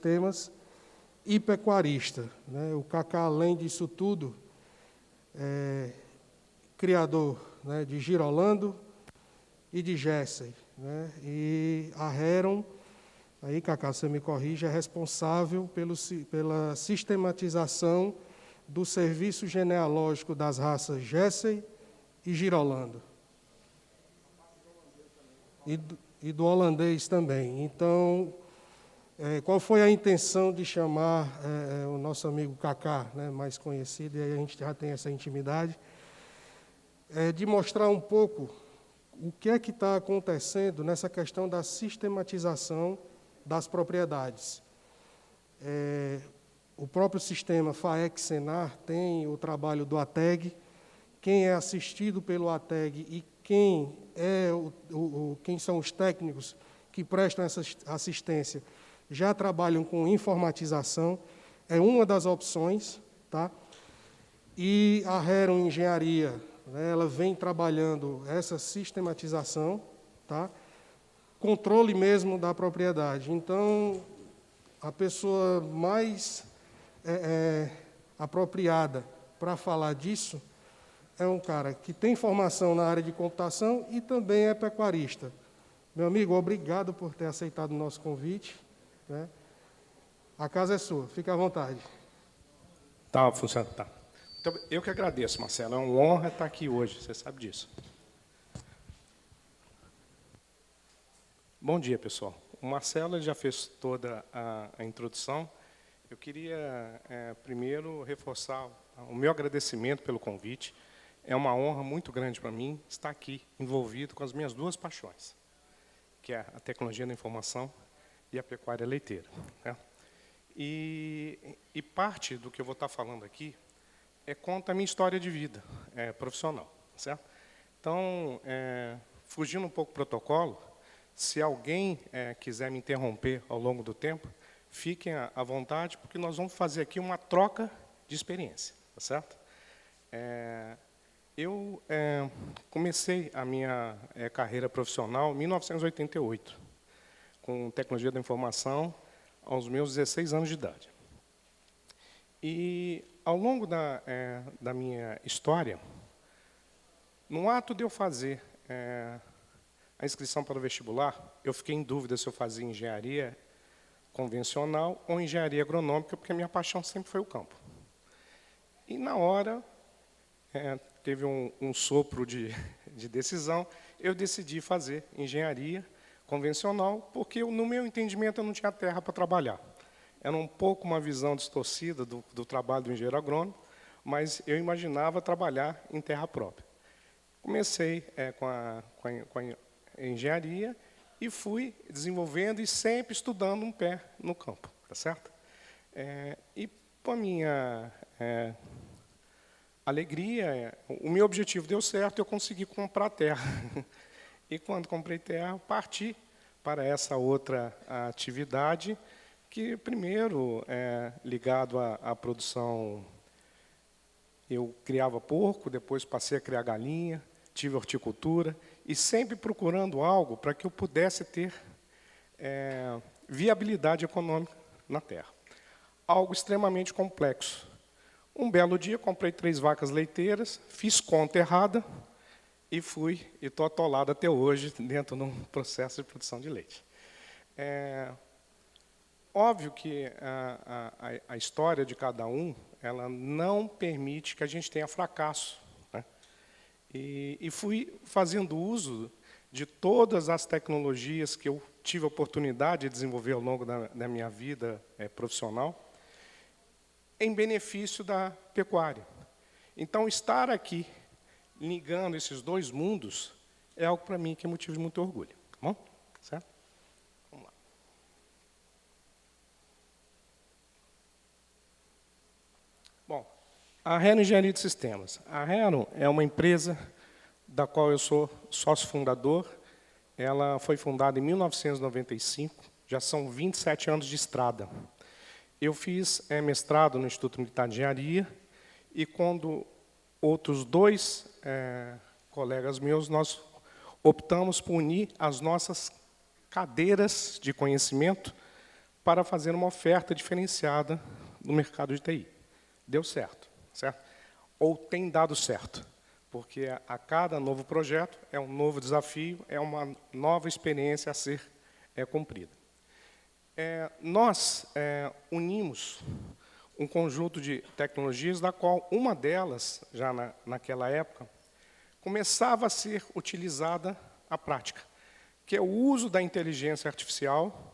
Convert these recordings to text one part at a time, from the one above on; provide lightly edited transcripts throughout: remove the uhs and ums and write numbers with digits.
temas e pecuarista, né? O Cacá, além disso tudo, é criador, né, de Girolando e de Jersey, né? E a Heron, aí, Cacá, você me corrige, é responsável pela sistematização do serviço genealógico das raças Jersey e Girolando. E do holandês também. Então, qual foi a intenção de chamar o nosso amigo Cacá, né, mais conhecido, e aí a gente já tem essa intimidade, de mostrar um pouco o que é que está acontecendo nessa questão da sistematização das propriedades. O próprio sistema FAEC-Senar tem o trabalho do ATEG. Quem é assistido pelo ATEG e quem são os técnicos que prestam essa assistência já trabalham com informatização, é uma das opções, tá? E a Heron Engenharia, né, ela vem trabalhando essa sistematização, tá? Controle mesmo da propriedade. Então, a pessoa mais apropriada para falar disso é um cara que tem formação na área de computação e também é pecuarista. Meu amigo, obrigado por ter aceitado o nosso convite, né? A casa é sua, fique à vontade. Tá, funcionando, tá. Então, eu que agradeço, Marcelo, é uma honra estar aqui hoje, você sabe disso. Bom dia, pessoal. O Marcelo já fez toda a introdução. Eu queria, primeiro, reforçar o meu agradecimento pelo convite. É uma honra muito grande para mim estar aqui, envolvido com as minhas duas paixões, que é a tecnologia da informação e a pecuária leiteira, né? E parte do que eu vou estar falando aqui conta a minha história de vida profissional, certo? Então, fugindo um pouco do protocolo, se alguém quiser me interromper ao longo do tempo, fiquem à vontade, porque nós vamos fazer aqui uma troca de experiência, tá certo? Eu comecei a minha carreira profissional em 1988, com tecnologia da informação, aos meus 16 anos de idade. E, ao longo da minha história, no ato de eu fazer a inscrição para o vestibular, eu fiquei em dúvida se eu fazia engenharia convencional ou engenharia agronômica, porque a minha paixão sempre foi o campo. E, na hora, teve um sopro de decisão, eu decidi fazer engenharia convencional, porque, no meu entendimento, eu não tinha terra para trabalhar. Era um pouco uma visão distorcida do trabalho do engenheiro agrônomo, mas eu imaginava trabalhar em terra própria. Comecei com a engenharia e fui desenvolvendo e sempre estudando um pé no campo, tá certo? E, para minha alegria, o meu objetivo deu certo, eu consegui comprar terra. E, quando comprei terra, parti para essa outra atividade, que, primeiro, ligado à produção, eu criava porco, depois passei a criar galinha, tive horticultura, e sempre procurando algo para que eu pudesse ter viabilidade econômica na terra. Algo extremamente complexo. Um belo dia, comprei 3 vacas leiteiras, fiz conta errada, e estou atolado até hoje dentro de um processo de produção de leite. Óbvio que a história de cada um, ela não permite que a gente tenha fracasso, né? E fui fazendo uso de todas as tecnologias que eu tive a oportunidade de desenvolver ao longo da minha vida profissional, em benefício da pecuária. Então, estar aqui, ligando esses dois mundos, é algo para mim que é motivo de muito orgulho. Tá bom? Certo? Vamos lá. Bom, a Heron Engenharia de Sistemas. A Heron é uma empresa da qual eu sou sócio fundador. Ela foi fundada em 1995, já são 27 anos de estrada. Eu fiz mestrado no Instituto Militar de Engenharia e, quando outros 2 colegas meus, nós optamos por unir as nossas cadeiras de conhecimento para fazer uma oferta diferenciada no mercado de TI. Deu certo, certo? Ou tem dado certo, porque a cada novo projeto é um novo desafio, é uma nova experiência a ser cumprida. Nós unimos um conjunto de tecnologias, da qual uma delas, já naquela época, começava a ser utilizada à prática, que é o uso da inteligência artificial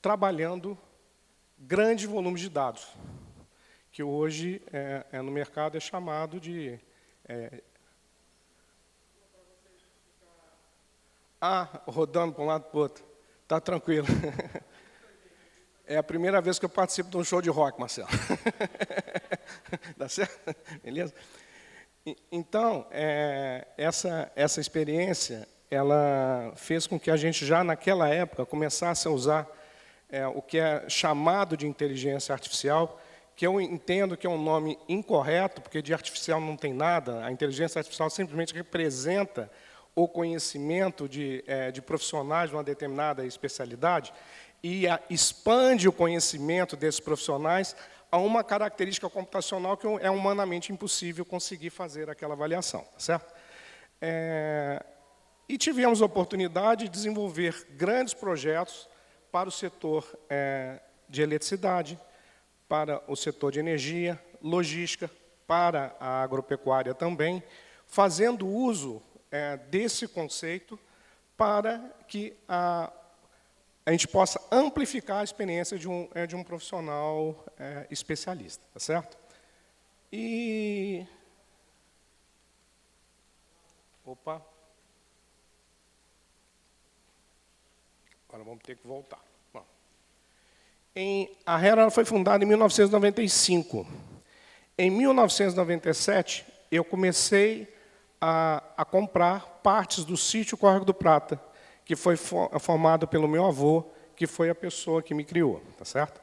trabalhando grandes volumes de dados, que hoje no mercado é chamado de... rodando para um lado para o outro. Está tranquilo. É a primeira vez que eu participo de um show de rock, Marcelo. Dá certo? Beleza? Então, essa experiência, ela fez com que a gente, já naquela época, começasse a usar o que é chamado de inteligência artificial, que eu entendo que é um nome incorreto, porque de artificial não tem nada. A inteligência artificial simplesmente representa o conhecimento de profissionais de uma determinada especialidade e expande o conhecimento desses profissionais a uma característica computacional que é humanamente impossível conseguir fazer aquela avaliação, certo? E tivemos a oportunidade de desenvolver grandes projetos para o setor de eletricidade, para o setor de energia, logística, para a agropecuária também, fazendo uso desse conceito para que a gente possa amplificar a experiência de um profissional especialista, tá certo? E... Opa! Agora vamos ter que voltar. Bom, a Hera foi fundada em 1995. Em 1997, eu comecei a comprar partes do sítio Córrego do Prata, que foi formado pelo meu avô, que foi a pessoa que me criou, tá certo?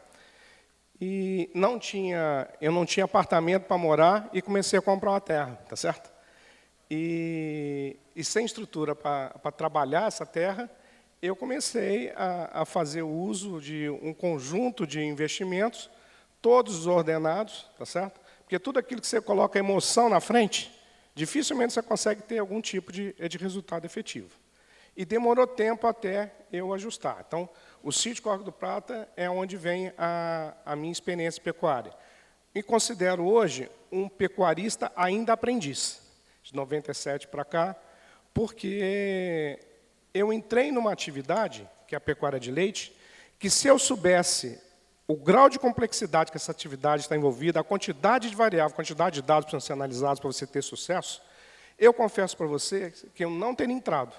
E eu não tinha apartamento para morar e comecei a comprar uma terra, tá certo? E sem estrutura para trabalhar essa terra, eu comecei a fazer uso de um conjunto de investimentos, todos ordenados, tá certo? Porque tudo aquilo que você coloca emoção na frente, dificilmente você consegue ter algum tipo de resultado efetivo. E demorou tempo até eu ajustar. Então, o sítio Córrego do Prata é onde vem a minha experiência pecuária. Me considero hoje um pecuarista ainda aprendiz, de 97 para cá, porque eu entrei numa atividade, que é a pecuária de leite, que se eu soubesse o grau de complexidade que essa atividade está envolvida, a quantidade de variáveis, a quantidade de dados que precisam ser analisados para você ter sucesso, eu confesso para você que eu não teria entrado.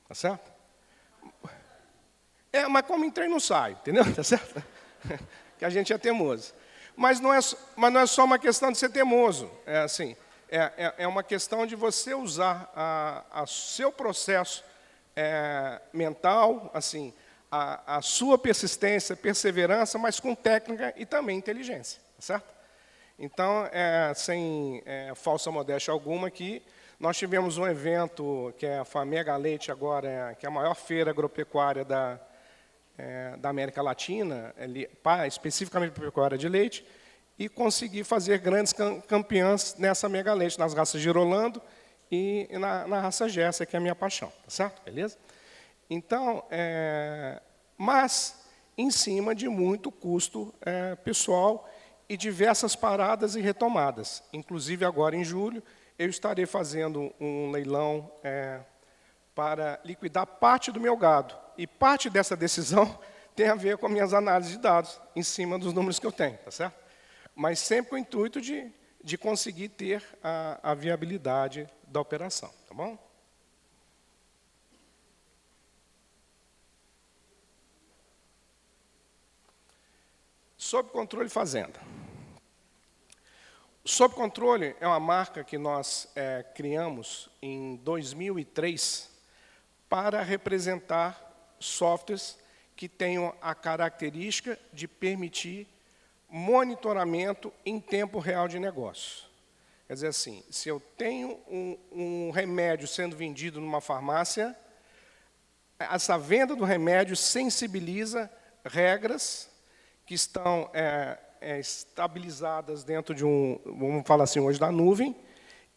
Tá certo? Mas como entrei, não sai, entendeu? Tá certo? Que a gente é teimoso. Mas não é só uma questão de ser teimoso. É uma questão de você usar o seu processo mental, assim, a sua persistência, perseverança, mas com técnica e também inteligência, tá certo? Então, sem falsa modéstia alguma aqui, nós tivemos um evento, que é a Famega Leite agora, que é a maior feira agropecuária da América Latina, especificamente para pecuária de leite, e consegui fazer grandes campeãs nessa Mega Leite, nas raças Girolando e na raça Gersa, que é a minha paixão, tá certo? Beleza? Então, mas em cima de muito custo pessoal e diversas paradas e retomadas. Inclusive, agora em julho, eu estarei fazendo um leilão para liquidar parte do meu gado. E parte dessa decisão tem a ver com minhas análises de dados, em cima dos números que eu tenho, tá certo? Mas sempre com o intuito de conseguir ter a viabilidade da operação, tá bom? Sob Controle Fazenda. Sob Controle é uma marca que nós criamos em 2003 para representar softwares que tenham a característica de permitir monitoramento em tempo real de negócio. Quer dizer assim, se eu tenho um remédio sendo vendido numa farmácia, essa venda do remédio sensibiliza regras que estão estabilizadas dentro de vamos falar assim, hoje, da nuvem,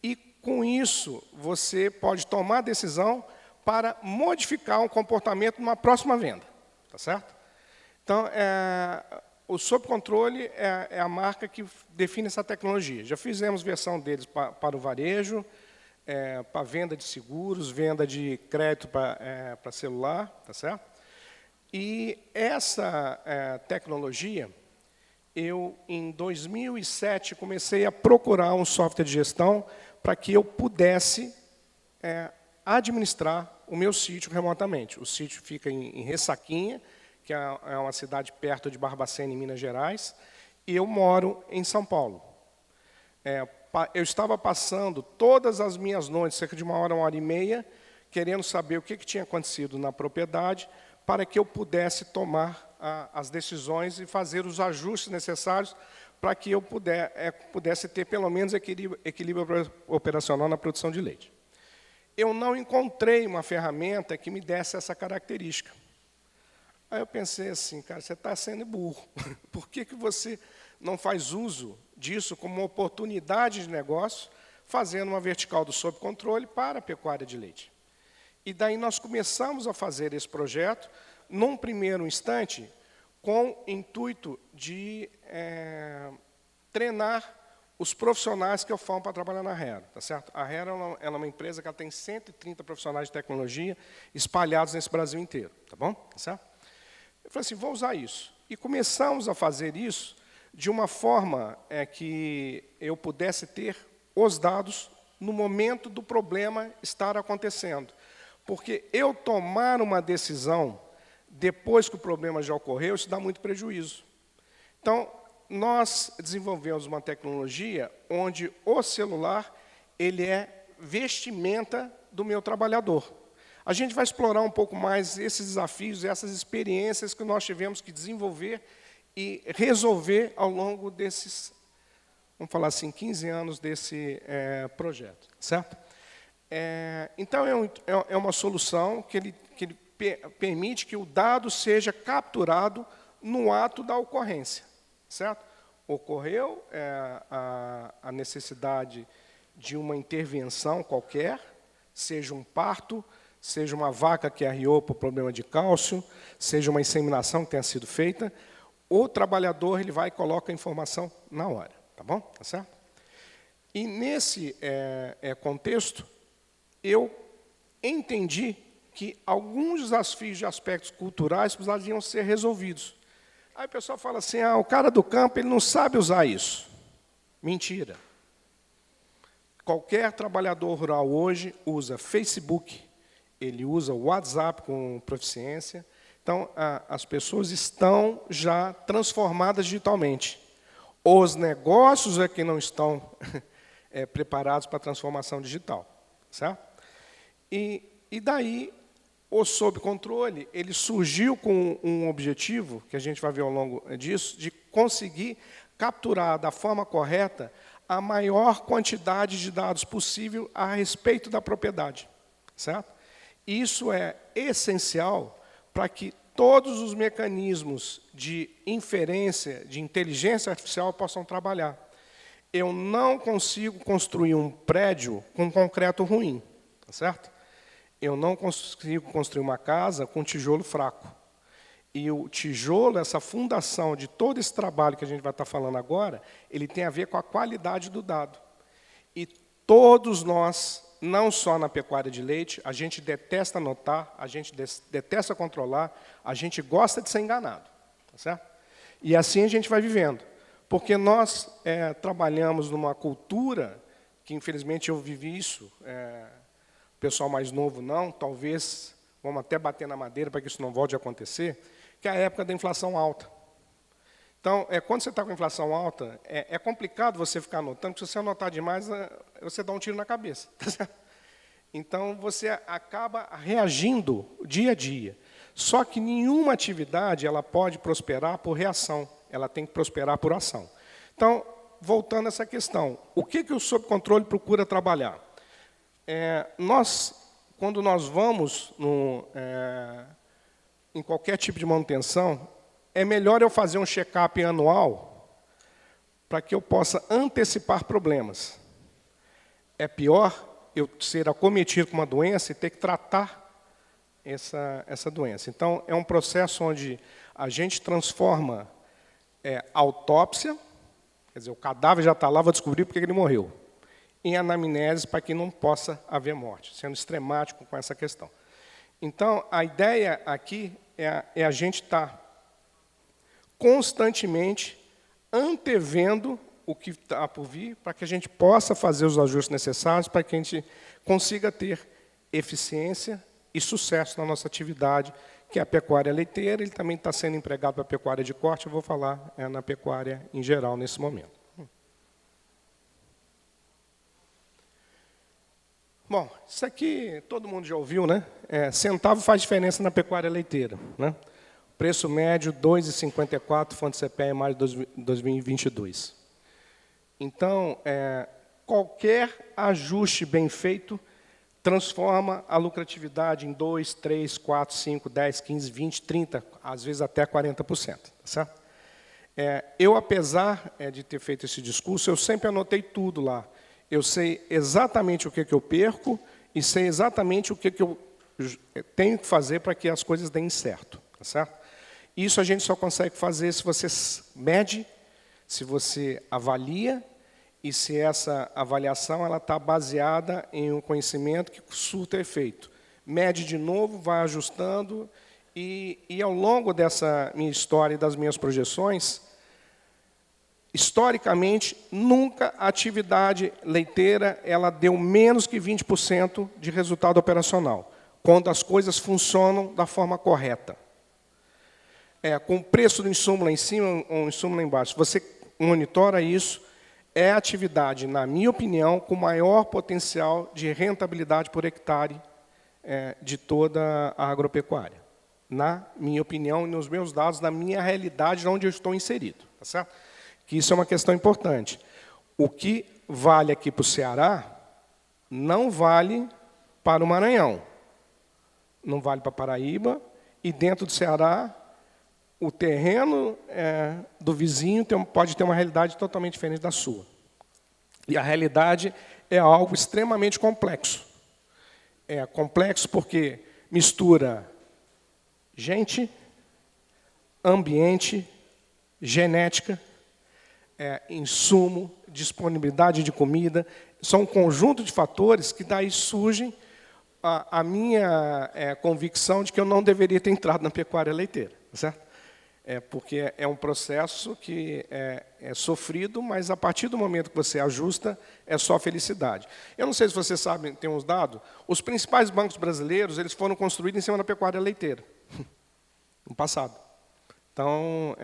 e, com isso, você pode tomar a decisão para modificar um comportamento numa próxima venda. Tá certo? Então, o Sob Controle é a marca que define essa tecnologia. Já fizemos versão deles para o varejo, para venda de seguros, venda de crédito para celular, tá certo? E essa tecnologia, eu, em 2007, comecei a procurar um software de gestão para que eu pudesse administrar o meu sítio remotamente. O sítio fica em Ressaquinha, que é uma cidade perto de Barbacena, em Minas Gerais, e eu moro em São Paulo. Eu estava passando todas as minhas noites, cerca de 1 e meia, querendo saber o que tinha acontecido na propriedade, para que eu pudesse tomar as decisões e fazer os ajustes necessários para que eu pudesse ter, pelo menos, equilíbrio operacional na produção de leite. Eu não encontrei uma ferramenta que me desse essa característica. Aí eu pensei assim, cara, você está sendo burro. Por que você não faz uso disso como uma oportunidade de negócio, fazendo uma vertical do Sob Controle para a pecuária de leite? E daí nós começamos a fazer esse projeto, num primeiro instante, com o intuito de treinar os profissionais que eu formo para trabalhar na Hera, tá certo? A Hera é uma empresa que ela tem 130 profissionais de tecnologia espalhados nesse Brasil inteiro, tá bom? Tá certo? Eu falei assim, vou usar isso. E começamos a fazer isso de uma forma que eu pudesse ter os dados no momento do problema estar acontecendo. Porque eu tomar uma decisão depois que o problema já ocorreu, isso dá muito prejuízo. Então, nós desenvolvemos uma tecnologia onde o celular ele é vestimenta do meu trabalhador. A gente vai explorar um pouco mais esses desafios, essas experiências que nós tivemos que desenvolver e resolver ao longo desses, vamos falar assim, 15 anos desse projeto, certo? Então, é uma solução que ele permite que o dado seja capturado no ato da ocorrência, certo? Ocorreu a necessidade de uma intervenção qualquer, seja um parto, seja uma vaca que arriou por problema de cálcio, seja uma inseminação que tenha sido feita, o trabalhador ele vai e coloca a informação na hora, tá bom? Tá certo? E nesse contexto, eu entendi que alguns desafios de aspectos culturais precisariam ser resolvidos. Aí o pessoal fala assim, o cara do campo ele não sabe usar isso. Mentira. Qualquer trabalhador rural hoje usa Facebook, ele usa o WhatsApp com proficiência. Então, as pessoas estão já transformadas digitalmente. Os negócios é que não estão preparados para a transformação digital. Certo? E daí, o Sob Controle, ele surgiu com um objetivo, que a gente vai ver ao longo disso, de conseguir capturar da forma correta a maior quantidade de dados possível a respeito da propriedade. Certo? Isso é essencial para que todos os mecanismos de inferência, de inteligência artificial possam trabalhar. Eu não consigo construir um prédio com concreto ruim, tá certo? Eu não consigo construir uma casa com tijolo fraco. E o tijolo, essa fundação de todo esse trabalho que a gente vai estar falando agora, ele tem a ver com a qualidade do dado. E todos nós, não só na pecuária de leite, a gente detesta anotar, a gente detesta controlar, a gente gosta de ser enganado. Tá certo? E assim a gente vai vivendo. Porque nós trabalhamos numa cultura, que infelizmente eu vivi isso, o pessoal mais novo não, talvez, vamos até bater na madeira para que isso não volte a acontecer, que é a época da inflação alta. Então, quando você está com inflação alta, é complicado você ficar anotando, porque se você anotar demais, você dá um tiro na cabeça. Então, você acaba reagindo dia a dia. Só que nenhuma atividade ela pode prosperar por reação, ela tem que prosperar por ação. Então, voltando a essa questão, o que o Sob Controle procura trabalhar? Nós, quando nós vamos em qualquer tipo de manutenção, é melhor eu fazer um check-up anual para que eu possa antecipar problemas. É pior eu ser acometido com uma doença e ter que tratar essa doença. Então, é um processo onde a gente transforma autópsia, quer dizer, o cadáver já está lá, vou descobrir porque ele morreu, em anamnese para que não possa haver morte, sendo extremático com essa questão. Então, a ideia aqui é a gente estar constantemente antevendo o que está por vir, para que a gente possa fazer os ajustes necessários, para que a gente consiga ter eficiência e sucesso na nossa atividade, que é a pecuária leiteira. Ele também está sendo empregado para a pecuária de corte, eu vou falar na pecuária em geral nesse momento. Bom, isso aqui todo mundo já ouviu, né? Centavo faz diferença na pecuária leiteira, né? Preço médio, R$ 2,54, fonte CPEA em maio de 2022. Então, qualquer ajuste bem feito transforma a lucratividade em 2, 3, 4, 5, 10, 15, 20, 30, às vezes até 40%. Tá certo? Eu, apesar de ter feito esse discurso, eu sempre anotei tudo lá. Eu sei exatamente o que eu perco e sei exatamente o que eu tenho que fazer para que as coisas deem certo. Tá certo? Isso a gente só consegue fazer se você mede, se você avalia e se essa avaliação está baseada em um conhecimento que surta efeito. Mede de novo, vai ajustando e ao longo dessa minha história e das minhas projeções, historicamente, nunca a atividade leiteira ela deu menos que 20% de resultado operacional, quando as coisas funcionam da forma correta. Com o preço do insumo lá em cima ou o insumo lá embaixo, você monitora isso, é a atividade, na minha opinião, com maior potencial de rentabilidade por hectare de toda a agropecuária. Na minha opinião, e nos meus dados, na minha realidade, onde eu estou inserido. Tá certo? Que isso é uma questão importante. O que vale aqui para o Ceará não vale para o Maranhão, não vale para Paraíba, e dentro do Ceará, o terreno do vizinho pode ter uma realidade totalmente diferente da sua. E a realidade é algo extremamente complexo. É complexo porque mistura gente, ambiente, genética, insumo, disponibilidade de comida. São um conjunto de fatores que daí surgem a minha convicção de que eu não deveria ter entrado na pecuária leiteira. Certo? Porque é um processo que é sofrido, mas a partir do momento que você ajusta, é só felicidade. Eu não sei se vocês sabem, tem uns dados, os principais bancos brasileiros eles foram construídos em cima da pecuária leiteira, no passado. Então,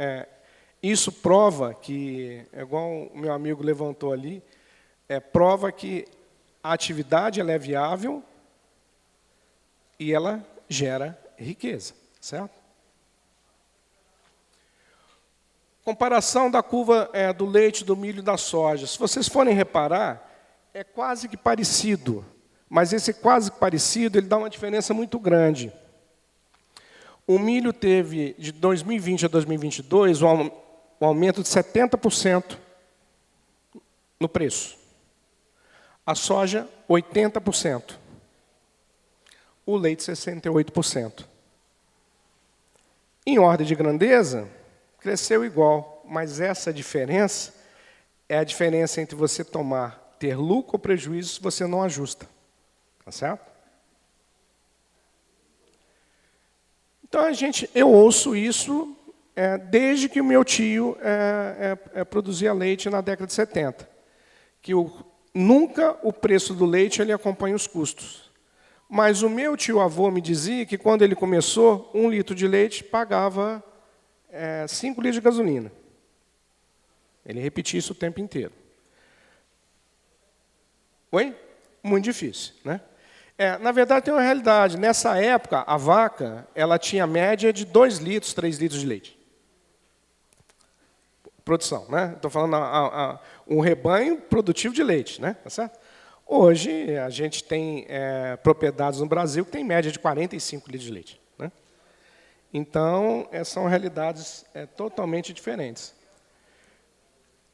isso prova que, igual o meu amigo levantou ali, prova que a atividade ela é viável e ela gera riqueza, certo? Comparação da curva do leite, do milho e da soja. Se vocês forem reparar, é quase que parecido, mas esse quase que parecido ele dá uma diferença muito grande. O milho teve, de 2020 a 2022, um aumento de 70% no preço. A soja, 80%. O leite, 68%. Em ordem de grandeza, cresceu igual, mas essa diferença é a diferença entre você ter lucro ou prejuízo se você não ajusta. Tá certo? Então, eu ouço isso desde que o meu tio produzia leite na década de 70. Que nunca o preço do leite ele acompanha os custos. Mas o meu tio-avô me dizia que, quando ele começou, 1 litro de leite pagava 5 litros de gasolina. Ele repetia isso o tempo inteiro. Oi? Muito difícil, né? Na verdade, tem uma realidade. Nessa época, a vaca ela tinha média de 2 litros, 3 litros de leite. Produção, né? Estou falando um rebanho produtivo de leite, né? Tá certo? Hoje, a gente tem propriedades no Brasil que tem média de 45 litros de leite, né? Então, são realidades totalmente diferentes.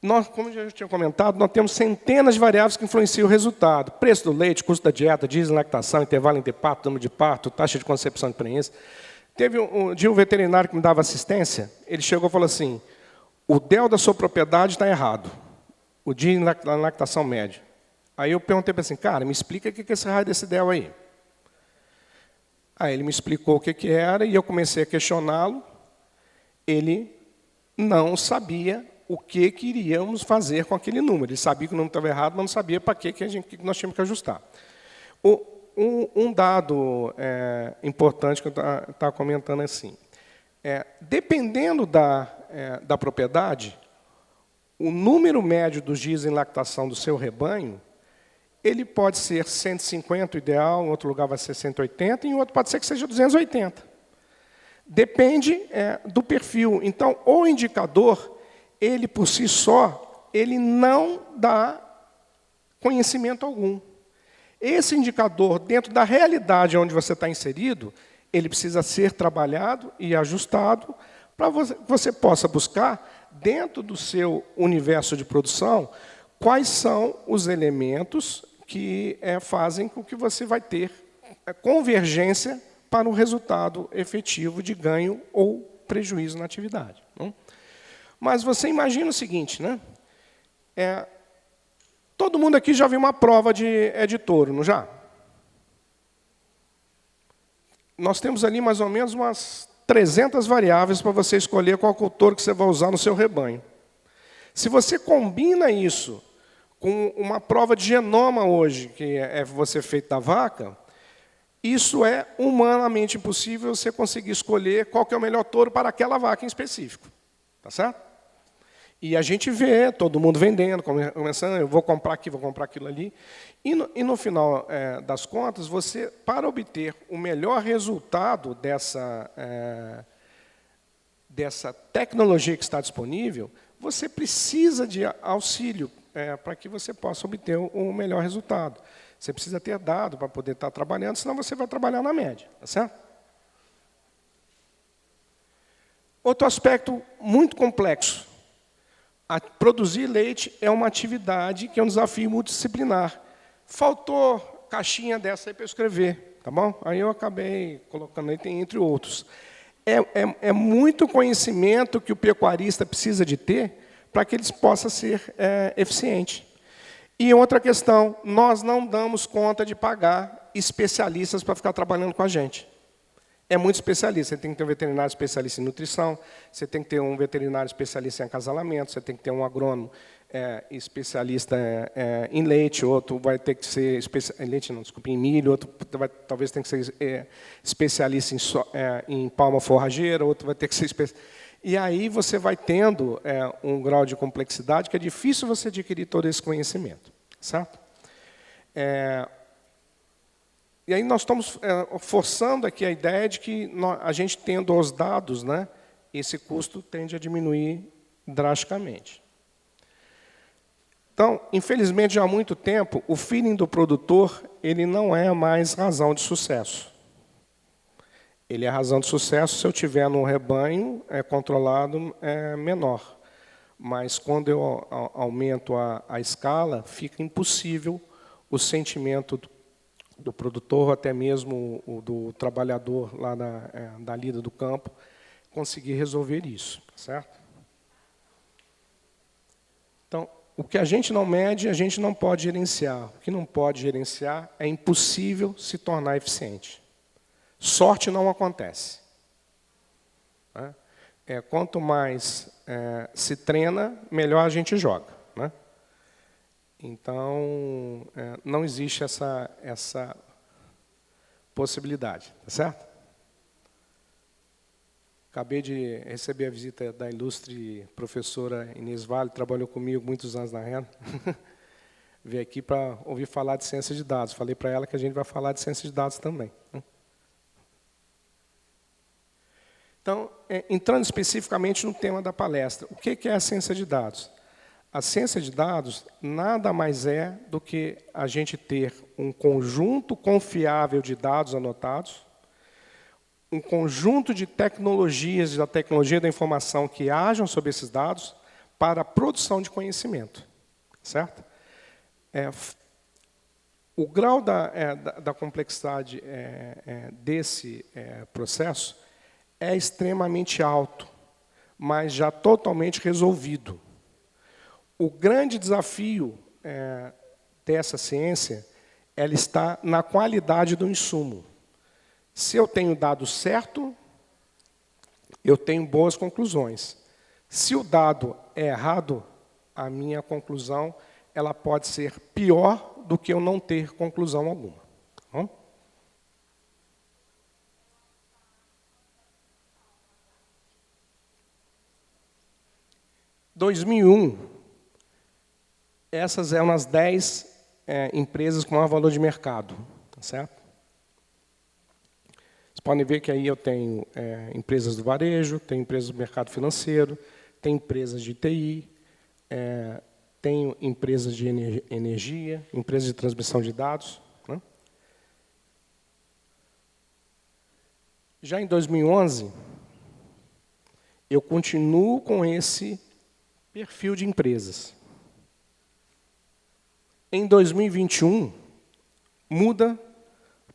Nós, como eu já tinha comentado, nós temos centenas de variáveis que influenciam o resultado. Preço do leite, custo da dieta, diesel, lactação, intervalo entre parto, número de parto, taxa de concepção de prenhez. Teve um dia um veterinário que me dava assistência, ele chegou e falou assim, o DEL da sua propriedade está errado, o dia da lactação média. Aí eu perguntei para ele assim, cara, me explica o que é esse raio desse DEL aí. Aí ele me explicou o que era e eu comecei a questioná-lo. Ele não sabia o que iríamos fazer com aquele número. Ele sabia que o número estava errado, mas não sabia para que nós tínhamos que ajustar. Um dado importante que eu estava comentando assim, dependendo da propriedade, o número médio dos dias em lactação do seu rebanho, ele pode ser 150 o ideal, em outro lugar vai ser 180, e em outro pode ser que seja 280. Depende do perfil. Então, o indicador, ele por si só, ele não dá conhecimento algum. Esse indicador, dentro da realidade onde você está inserido, ele precisa ser trabalhado e ajustado para que você possa buscar, dentro do seu universo de produção, quais são os elementos que fazem com que você vai ter convergência para um resultado efetivo de ganho ou prejuízo na atividade. Não? Mas você imagina o seguinte, né? Todo mundo aqui já viu uma prova de touro, não já? Nós temos ali mais ou menos umas 300 variáveis para você escolher qual touro que você vai usar no seu rebanho. Se você combina isso com uma prova de genoma hoje, que você feito da vaca, isso é humanamente impossível você conseguir escolher qual que é o melhor touro para aquela vaca em específico. Tá certo? E a gente vê todo mundo vendendo, começando, eu vou comprar aqui, vou comprar aquilo ali. E no final das contas, você, para obter o melhor resultado dessa tecnologia que está disponível, você precisa de auxílio para que você possa obter o melhor resultado. Você precisa ter dado para poder estar trabalhando, senão você vai trabalhar na média. Tá certo? Outro aspecto muito complexo. Produzir leite é uma atividade que é um desafio multidisciplinar. Faltou caixinha dessa aí para eu escrever, tá bom? Aí eu acabei colocando aí, tem entre outros. É muito conhecimento que o pecuarista precisa de ter para que ele possa ser eficiente. E outra questão, nós não damos conta de pagar especialistas para ficar trabalhando com a gente. É muito especialista. Você tem que ter um veterinário especialista em nutrição, você tem que ter um veterinário especialista em acasalamento, você tem que ter um agrônomo especialista em leite, outro vai ter que ser especialista em leite, não, desculpe, em milho, outro talvez tenha que ser especialista em palma forrageira, outro vai ter que ser especialista. E aí você vai tendo um grau de complexidade que é difícil você adquirir todo esse conhecimento, certo? E aí nós estamos forçando aqui a ideia de que a gente tendo os dados, né, esse custo tende a diminuir drasticamente. Então, infelizmente, já há muito tempo, o feeling do produtor ele não é mais razão de sucesso. Ele é razão de sucesso se eu tiver num rebanho controlado menor. Mas quando eu aumento a escala, fica impossível o sentimento do produtor, ou até mesmo o do trabalhador lá da lida do campo, conseguir resolver isso, certo? Então, o que a gente não mede, a gente não pode gerenciar. O que não pode gerenciar é impossível se tornar eficiente. Sorte não acontece. Né? Quanto mais se treina, melhor a gente joga. Né? Então, não existe essa possibilidade, tá certo? Acabei de receber a visita da ilustre professora Inês Vale, trabalhou comigo muitos anos na RENA. Veio aqui para ouvir falar de ciência de dados. Falei para ela que a gente vai falar de ciência de dados também. Então, entrando especificamente no tema da palestra, o que é a ciência de dados? A ciência de dados nada mais é do que a gente ter um conjunto confiável de dados anotados, um conjunto de tecnologias, da tecnologia da informação que ajam sobre esses dados para a produção de conhecimento. Certo? O grau da complexidade desse processo é extremamente alto, mas já totalmente resolvido. O grande desafio dessa ciência, ela está na qualidade do insumo. Se eu tenho dado certo, eu tenho boas conclusões. Se o dado é errado, a minha conclusão ela pode ser pior do que eu não ter conclusão alguma. Tá bom? Em 2001, essas eram as 10 empresas com maior valor de mercado. Tá certo? Vocês podem ver que aí eu tenho empresas do varejo, tenho empresas do mercado financeiro, tenho empresas de TI, tenho empresas de energia, empresas de transmissão de dados. Né? Já em 2011, eu continuo com esse perfil de empresas. Em 2021, muda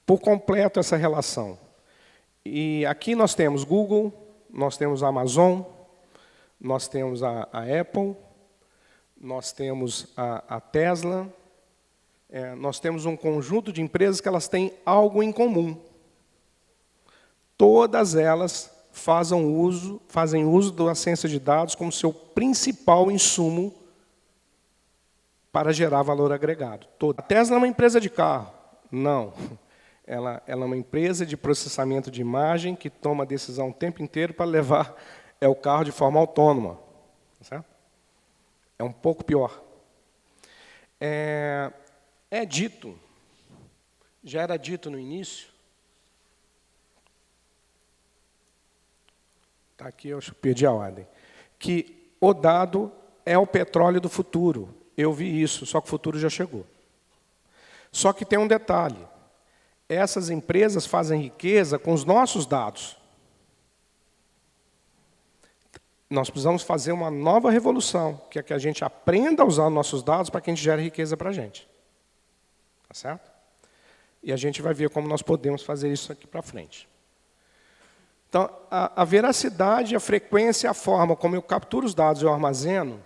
por completo essa relação. E aqui nós temos Google, nós temos a Amazon, nós temos a Apple, nós temos a Tesla, nós temos um conjunto de empresas que elas têm algo em comum. Todas elas fazem uso da ciência de dados como seu principal insumo para gerar valor agregado. A Tesla é uma empresa de carro? Não. Ela é uma empresa de processamento de imagem que toma decisão o tempo inteiro para levar o carro de forma autônoma. Certo? É um pouco pior. Já era dito no início, tá aqui, eu perdi a ordem, que o dado é o petróleo do futuro. Eu vi isso, só que o futuro já chegou. Só que tem um detalhe. Essas empresas fazem riqueza com os nossos dados. Nós precisamos fazer uma nova revolução, que é que a gente aprenda a usar nossos dados para que a gente gere riqueza para a gente. Tá certo? E a gente vai ver como nós podemos fazer isso aqui para frente. Então, a veracidade, a frequência, a forma como eu capturo os dados e eu armazeno,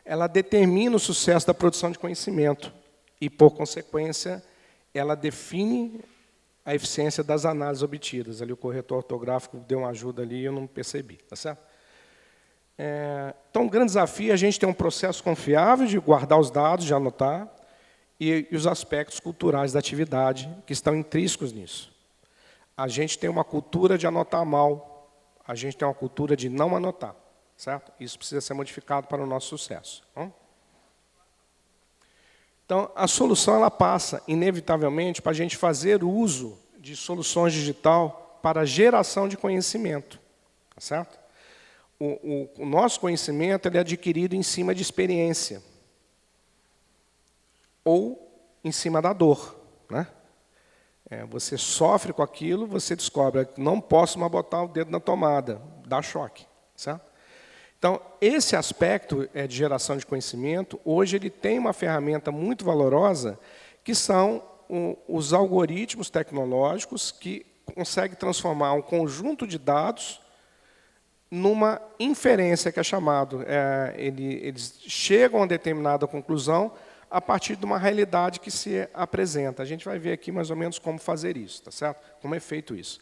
ela determina o sucesso da produção de conhecimento. E, por consequência, ela define a eficiência das análises obtidas. Ali o corretor ortográfico deu uma ajuda ali e eu não percebi. Tá certo? Então, o grande desafio é a gente ter um processo confiável de guardar os dados, de anotar, e os aspectos culturais da atividade que estão intrínsecos nisso. A gente tem uma cultura de anotar mal, a gente tem uma cultura de não anotar. Certo? Isso precisa ser modificado para o nosso sucesso. Então, a solução ela passa, inevitavelmente, para a gente fazer uso de soluções digital para a geração de conhecimento. Tá certo? O nosso conhecimento ele é adquirido em cima de experiência ou em cima da dor. Né? Você sofre com aquilo, você descobre que não posso mais botar o dedo na tomada, dá choque. Certo? Então, esse aspecto de geração de conhecimento, hoje ele tem uma ferramenta muito valorosa, que são os algoritmos tecnológicos que conseguem transformar um conjunto de dados numa inferência, que é chamado. Eles chegam a determinada conclusão a partir de uma realidade que se apresenta. A gente vai ver aqui mais ou menos como fazer isso, tá certo? Como é feito isso.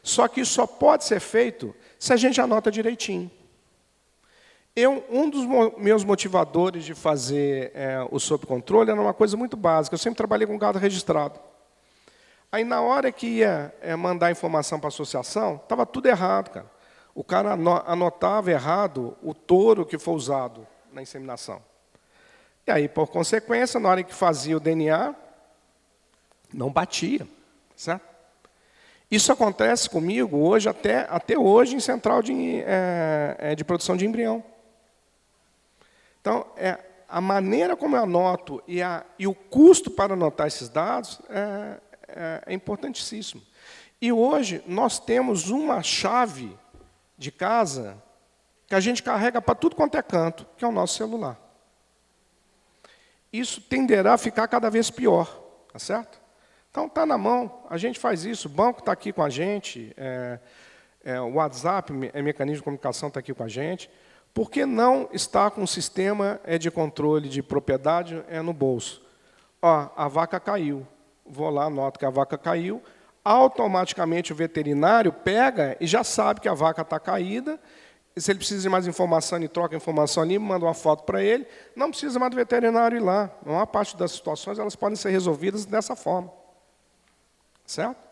Só que isso só pode ser feito se a gente anota direitinho. Um dos meus motivadores de fazer o sob controle era uma coisa muito básica. Eu sempre trabalhei com gado registrado. Aí, na hora que ia mandar informação para a associação, estava tudo errado, cara. O cara anotava errado o touro que foi usado na inseminação. E aí, por consequência, na hora que fazia o DNA, não batia. Certo? Isso acontece comigo hoje, até hoje, em central de produção de embrião. Então, a maneira como eu anoto e o custo para anotar esses dados é importantíssimo. E hoje nós temos uma chave de casa que a gente carrega para tudo quanto é canto, que é o nosso celular. Isso tenderá a ficar cada vez pior, tá certo? Então, está na mão, a gente faz isso, o banco está aqui com a gente, o WhatsApp, mecanismo de comunicação está aqui com a gente. Por que não estar com um sistema de controle de propriedade no bolso? Ó, a vaca caiu. Vou lá, anoto que a vaca caiu. Automaticamente o veterinário pega e já sabe que a vaca está caída. E se ele precisa de mais informação, ele troca a informação ali, manda uma foto para ele. Não precisa mais do veterinário ir lá. A maior parte das situações elas podem ser resolvidas dessa forma. Certo?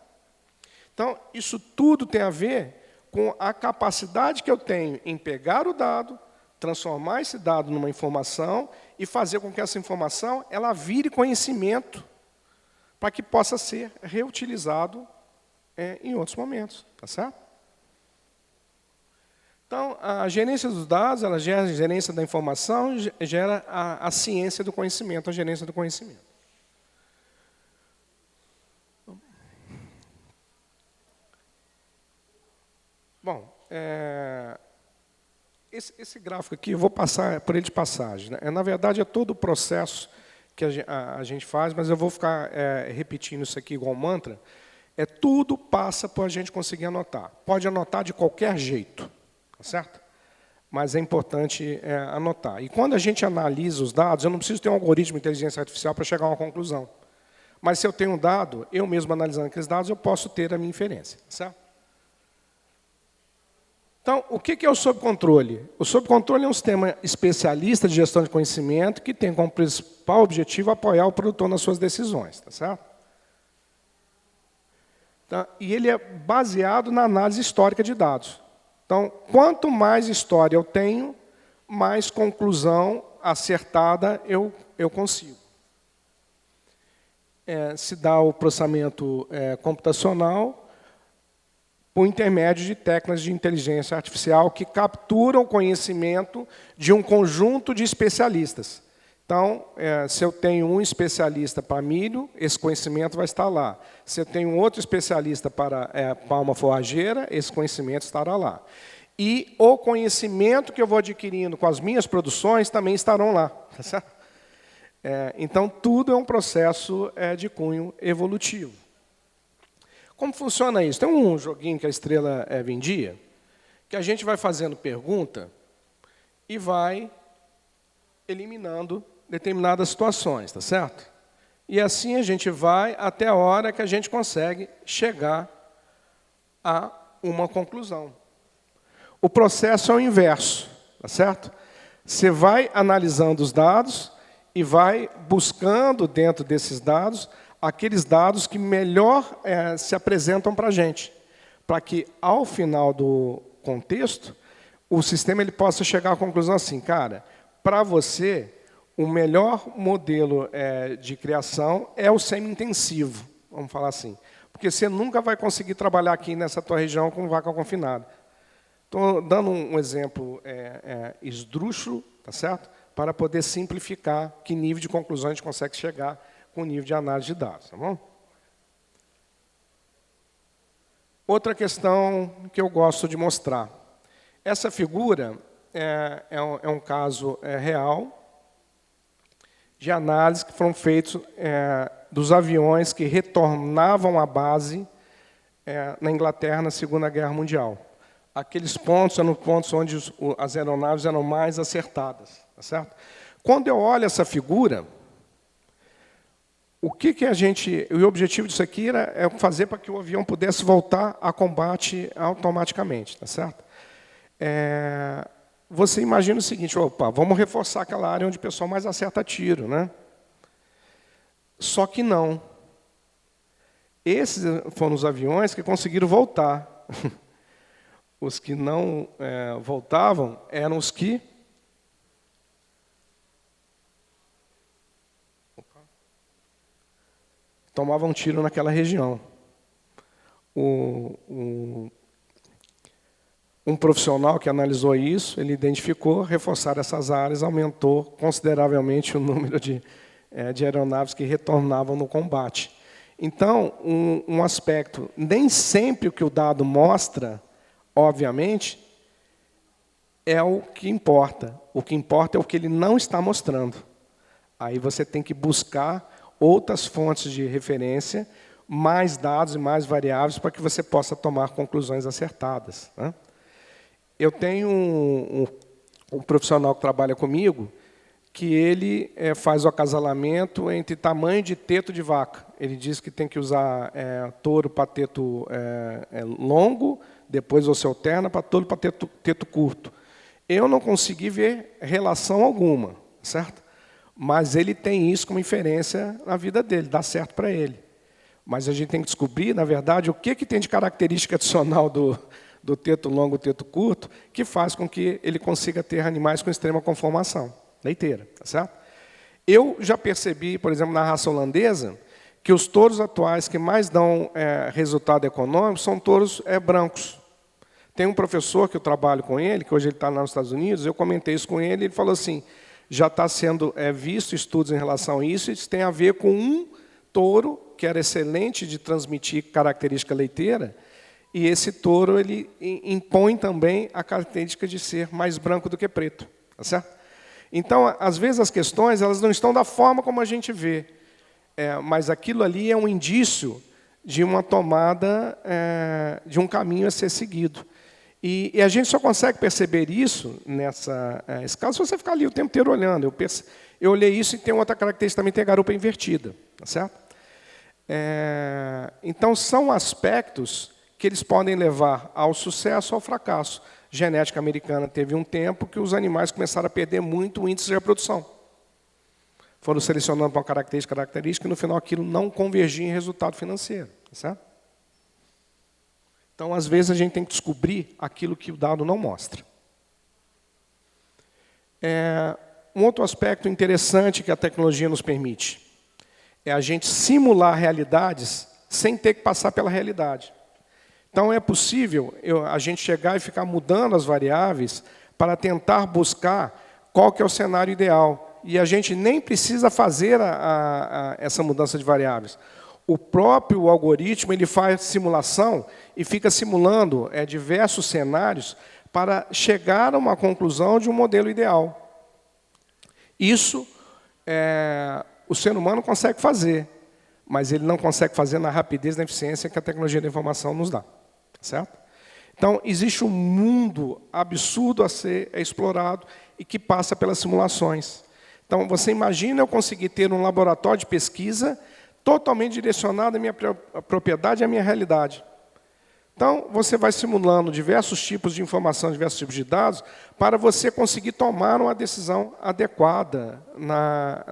Então, isso tudo tem a ver com a capacidade que eu tenho em pegar o dado, transformar esse dado numa informação e fazer com que essa informação ela vire conhecimento para que possa ser reutilizado em outros momentos. Tá certo? Então, a gerência dos dados, ela gera a gerência da informação, gera a ciência do conhecimento, a gerência do conhecimento. Bom, esse gráfico aqui, eu vou passar por ele de passagem. Né? Na verdade, é todo o processo que a gente faz, mas eu vou ficar repetindo isso aqui igual mantra. Tudo passa por a gente conseguir anotar. Pode anotar de qualquer jeito, tá certo? Mas é importante anotar. E quando a gente analisa os dados, eu não preciso ter um algoritmo de inteligência artificial para chegar a uma conclusão. Mas se eu tenho um dado, eu mesmo analisando aqueles dados, eu posso ter a minha inferência, tá certo? Então, o que é o sob-controle? O sob-controle é um sistema especialista de gestão de conhecimento que tem como principal objetivo apoiar o produtor nas suas decisões. Tá certo? Então, e ele é baseado na análise histórica de dados. Então, quanto mais história eu tenho, mais conclusão acertada eu consigo. Se dá o processamento computacional por intermédio de técnicas de inteligência artificial que capturam o conhecimento de um conjunto de especialistas. Então, se eu tenho um especialista para milho, esse conhecimento vai estar lá. Se eu tenho outro especialista para palma forrageira, esse conhecimento estará lá. E o conhecimento que eu vou adquirindo com as minhas produções também estarão lá. Tá certo? Então, tudo é um processo de cunho evolutivo. Como funciona isso? Tem um joguinho que a Estrela vendia, que a gente vai fazendo pergunta e vai eliminando determinadas situações, tá certo? E assim a gente vai até a hora que a gente consegue chegar a uma conclusão. O processo é o inverso, tá certo? Você vai analisando os dados e vai buscando dentro desses dados aqueles dados que melhor se apresentam para a gente, para que, ao final do contexto, o sistema ele possa chegar à conclusão assim, cara, para você, o melhor modelo de criação é o semi-intensivo, vamos falar assim, porque você nunca vai conseguir trabalhar aqui nessa tua região com vaca confinada. Estou dando um exemplo esdrúxulo, tá certo? Para poder simplificar que nível de conclusão a gente consegue chegar com o nível de análise de dados, tá bom? Outra questão que eu gosto de mostrar. Essa figura é um caso real de análise que foram feitos dos aviões que retornavam à base na Inglaterra na Segunda Guerra Mundial. Aqueles pontos eram pontos onde as aeronaves eram mais acertadas, tá certo? Quando eu olho essa figura, o objetivo disso aqui é fazer para que o avião pudesse voltar a combate automaticamente, tá certo? Você imagina o seguinte, opa, vamos reforçar aquela área onde o pessoal mais acerta tiro, né? Só que não. Esses foram os aviões que conseguiram voltar. Os que não voltavam eram os que tomavam tiro naquela região. Um profissional que analisou isso, ele identificou, reforçar essas áreas, aumentou consideravelmente o número de aeronaves que retornavam no combate. Então, um aspecto, nem sempre o que o dado mostra, obviamente, é o que importa. O que importa é o que ele não está mostrando. Aí você tem que buscar outras fontes de referência, mais dados e mais variáveis, para que você possa tomar conclusões acertadas, né? Eu tenho um profissional que trabalha comigo, que ele faz o acasalamento entre tamanho de teto de vaca. Ele diz que tem que usar touro para teto longo, depois você alterna para touro para teto curto. Eu não consegui ver relação alguma, certo? Mas ele tem isso como inferência na vida dele, dá certo para ele. Mas a gente tem que descobrir, na verdade, o que tem de característica adicional do teto longo e teto curto, que faz com que ele consiga ter animais com extrema conformação leiteira, tá certo? Eu já percebi, por exemplo, na raça holandesa, que os touros atuais que mais dão resultado econômico são touros brancos. Tem um professor que eu trabalho com ele, que hoje ele está lá nos Estados Unidos, eu comentei isso com ele, ele falou assim, já está sendo visto estudos em relação a isso, isso tem a ver com um touro que era excelente de transmitir característica leiteira, e esse touro ele impõe também a característica de ser mais branco do que preto, tá certo? Então, às vezes as questões elas não estão da forma como a gente vê, mas aquilo ali é um indício de uma tomada, de um caminho a ser seguido. E a gente só consegue perceber isso nesse caso se você ficar ali o tempo inteiro olhando. Eu olhei isso e tem outra característica também, tem a garupa invertida, tá certo? Então, são aspectos que eles podem levar ao sucesso ou ao fracasso. Genética americana teve um tempo que os animais começaram a perder muito o índice de reprodução. Foram selecionando para uma característica, e no final aquilo não convergia em resultado financeiro. Tá certo? Então, às vezes, a gente tem que descobrir aquilo que o dado não mostra. Um outro aspecto interessante que a tecnologia nos permite é a gente simular realidades sem ter que passar pela realidade. Então, é possível a gente chegar e ficar mudando as variáveis para tentar buscar qual que é o cenário ideal. E a gente nem precisa fazer essa mudança de variáveis. O próprio algoritmo ele faz simulação e fica simulando diversos cenários para chegar a uma conclusão de um modelo ideal. Isso o ser humano consegue fazer, mas ele não consegue fazer na rapidez e na eficiência que a tecnologia da informação nos dá. Certo? Então, existe um mundo absurdo a ser explorado e que passa pelas simulações. Então, você imagina eu conseguir ter um laboratório de pesquisa totalmente direcionado à minha propriedade e à minha realidade. Então, você vai simulando diversos tipos de informação, diversos tipos de dados, para você conseguir tomar uma decisão adequada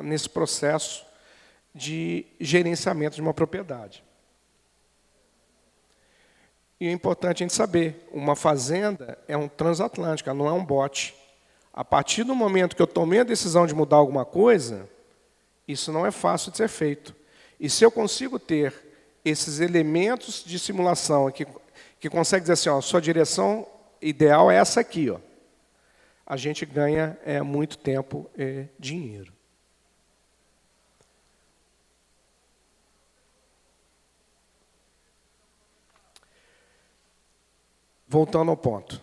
nesse processo de gerenciamento de uma propriedade. E é importante a gente saber, uma fazenda é um transatlântico, ela não é um bote. A partir do momento que eu tomei a decisão de mudar alguma coisa, isso não é fácil de ser feito. E se eu consigo ter esses elementos de simulação que consegue dizer assim, ó, sua direção ideal é essa aqui, ó, a gente ganha muito tempo e dinheiro. Voltando ao ponto,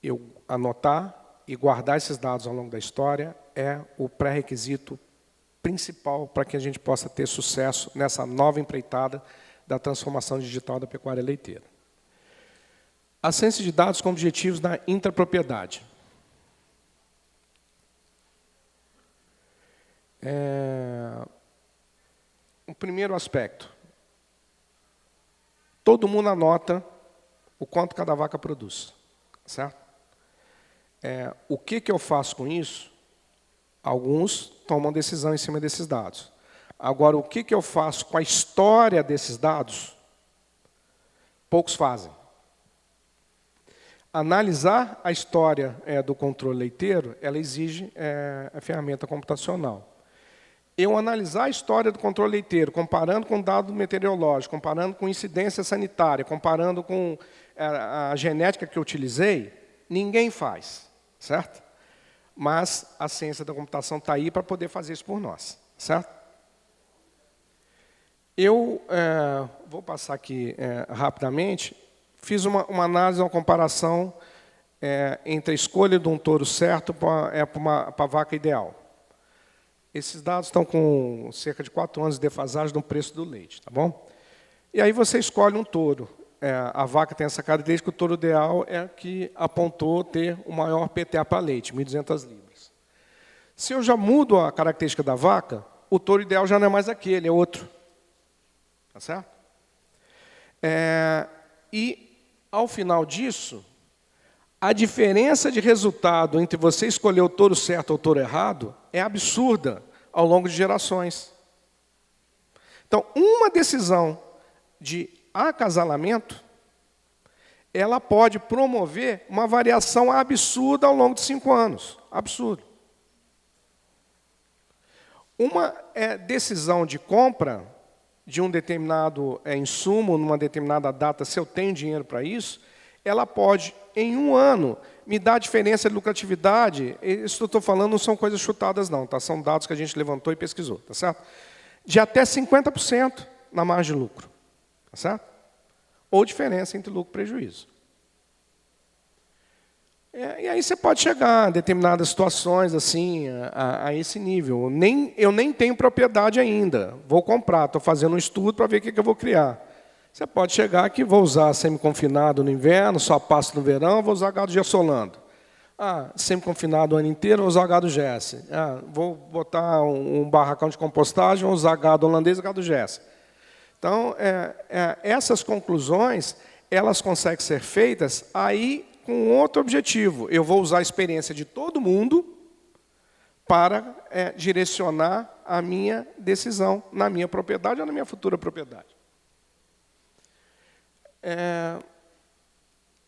eu anotar e guardar esses dados ao longo da história é o pré-requisito principal para que a gente possa ter sucesso nessa nova empreitada da transformação digital da pecuária leiteira. A ciência de dados com objetivos da intrapropriedade. O primeiro aspecto, todo mundo anota o quanto cada vaca produz, certo? O que eu faço com isso? Alguns tomam decisão em cima desses dados. Agora, o que eu faço com a história desses dados? Poucos fazem. Analisar a história do controle leiteiro, ela exige a ferramenta computacional. Eu analisar a história do controle leiteiro, comparando com dado meteorológico, comparando com incidência sanitária, comparando com a genética que eu utilizei, ninguém faz, certo? Mas a ciência da computação está aí para poder fazer isso por nós, certo? Eu vou passar aqui rapidamente, fiz uma análise, uma comparação entre a escolha de um touro certo para a vaca ideal. Esses dados estão com cerca de 4 anos de defasagem no preço do leite, tá bom? E aí você escolhe um touro. A vaca tem essa característica, o touro ideal é que apontou ter o maior PTA para leite, 1.200 libras. Se eu já mudo a característica da vaca, o touro ideal já não é mais aquele, é outro. Tá certo? E, ao final disso, a diferença de resultado entre você escolher o touro certo ou o touro errado é absurda ao longo de gerações. Então, uma decisão de acasalamento, ela pode promover uma variação absurda ao longo de 5 anos. Absurdo. Uma decisão de compra de um determinado insumo, numa determinada data, se eu tenho dinheiro para isso, ela pode, em 1 ano, me dar diferença de lucratividade. Isso que eu estou falando não são coisas chutadas, não, tá? São dados que a gente levantou e pesquisou, tá certo? De até 50% na margem de lucro. Tá certo? Ou diferença entre lucro e prejuízo. E aí você pode chegar a determinadas situações assim, a esse nível. Eu nem tenho propriedade ainda. Vou comprar, estou fazendo um estudo para ver o que eu vou criar. Você pode chegar aqui, vou usar semi-confinado no inverno, só pasto no verão, vou usar gado gessolando. Semi-confinado o ano inteiro, vou usar gado Jesse. Vou botar um barracão de compostagem, vou usar gado holandês e gado Jesse. Então, essas conclusões, elas conseguem ser feitas aí com outro objetivo. Eu vou usar a experiência de todo mundo para direcionar a minha decisão na minha propriedade ou na minha futura propriedade.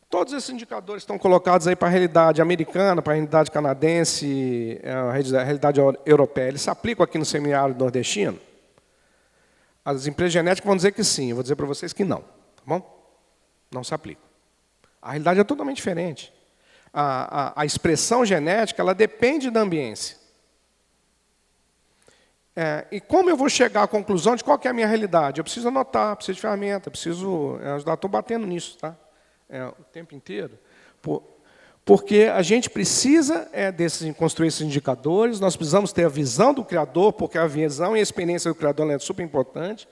Todos esses indicadores estão colocados aí para a realidade americana, para a realidade canadense, a realidade europeia. Eles se aplicam aqui no semiárido nordestino? As empresas genéticas vão dizer que sim, eu vou dizer para vocês que não. Tá bom? Não se aplica. A realidade é totalmente diferente. A expressão genética, ela depende da ambiência. E como eu vou chegar à conclusão de qual que é a minha realidade? Eu preciso anotar, preciso de ferramenta, preciso ajudar. Estou batendo nisso, tá? O tempo inteiro. Porque a gente precisa construir esses indicadores, nós precisamos ter a visão do criador, porque a visão e a experiência do criador é super importante,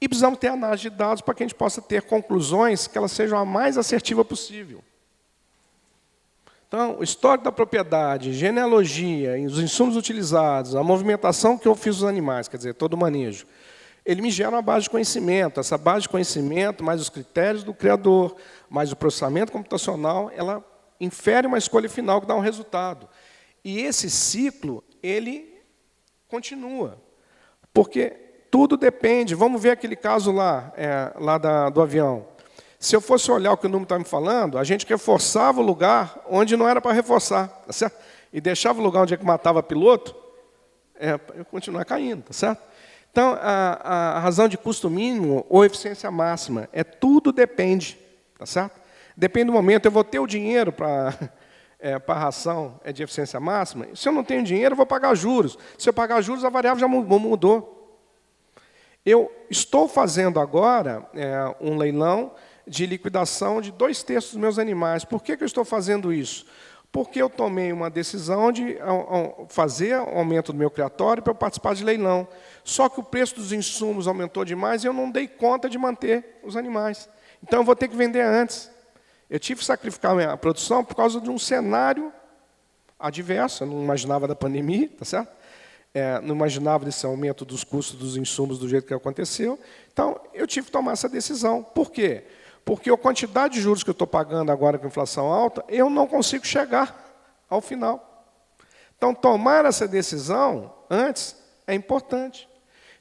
e precisamos ter análise de dados para que a gente possa ter conclusões que elas sejam a mais assertiva possível. Então, o histórico da propriedade, genealogia, os insumos utilizados, a movimentação que eu fiz dos animais, quer dizer, todo o manejo, ele me gera uma base de conhecimento. Essa base de conhecimento, mais os critérios do criador, mais o processamento computacional, ela infere uma escolha final que dá um resultado. E esse ciclo, ele continua. Porque tudo depende. Vamos ver aquele caso lá, do avião. Se eu fosse olhar o que o número está me falando, a gente reforçava o lugar onde não era para reforçar, tá certo? E deixava o lugar onde é que matava piloto, para continuar caindo, tá certo? Então, a razão de custo mínimo ou eficiência máxima, tudo depende, tá certo? Depende do momento, eu vou ter o dinheiro para a ração de eficiência máxima. Se eu não tenho dinheiro, eu vou pagar juros. Se eu pagar juros, a variável já mudou. Eu estou fazendo agora um leilão de liquidação de 2/3 dos meus animais. Por que eu estou fazendo isso? Porque eu tomei uma decisão de fazer aumento do meu criatório para eu participar de leilão. Só que o preço dos insumos aumentou demais e eu não dei conta de manter os animais. Então, eu vou ter que vender antes. Eu tive que sacrificar a minha produção por causa de um cenário adverso. Eu não imaginava da pandemia, tá certo? Não imaginava desse aumento dos custos dos insumos do jeito que aconteceu. Então, eu tive que tomar essa decisão. Por quê? Porque a quantidade de juros que eu estou pagando agora com inflação alta, eu não consigo chegar ao final. Então, tomar essa decisão antes é importante.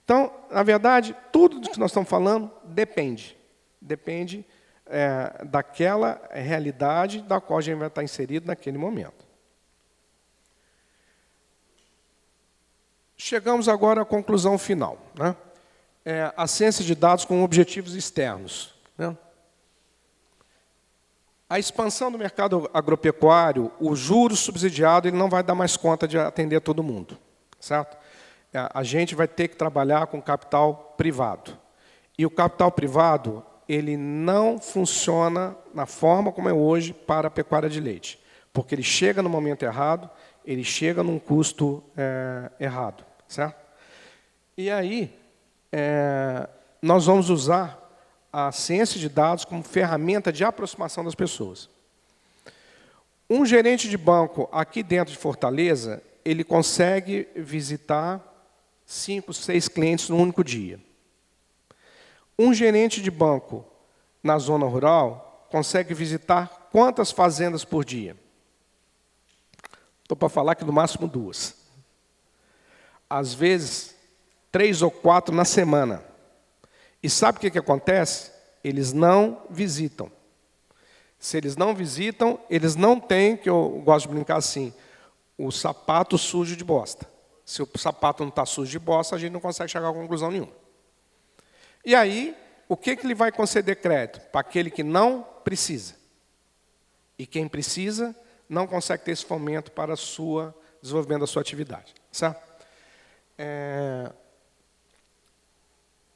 Então, na verdade, tudo do que nós estamos falando depende. Depende daquela realidade da qual a gente vai estar inserido naquele momento. Chegamos agora à conclusão final, né? A ciência de dados com objetivos externos, né? A expansão do mercado agropecuário, o juro subsidiado, ele não vai dar mais conta de atender todo mundo, certo? A gente vai ter que trabalhar com capital privado. E o capital privado, ele não funciona na forma como é hoje para a pecuária de leite, porque ele chega no momento errado, ele chega num custo errado, certo? E aí, nós vamos usar a ciência de dados como ferramenta de aproximação das pessoas. Um gerente de banco aqui dentro de Fortaleza, ele consegue visitar 5, 6 clientes num único dia. Um gerente de banco na zona rural consegue visitar quantas fazendas por dia? Estou para falar que no máximo 2. Às vezes, 3 ou 4 na semana. E sabe o que acontece? Eles não visitam. Se eles não visitam, eles não têm, que eu gosto de brincar assim, o sapato sujo de bosta. Se o sapato não está sujo de bosta, a gente não consegue chegar a conclusão nenhuma. E aí, o que ele vai conceder crédito? Para aquele que não precisa. E quem precisa, não consegue ter esse fomento para o desenvolvimento da sua atividade. Certo?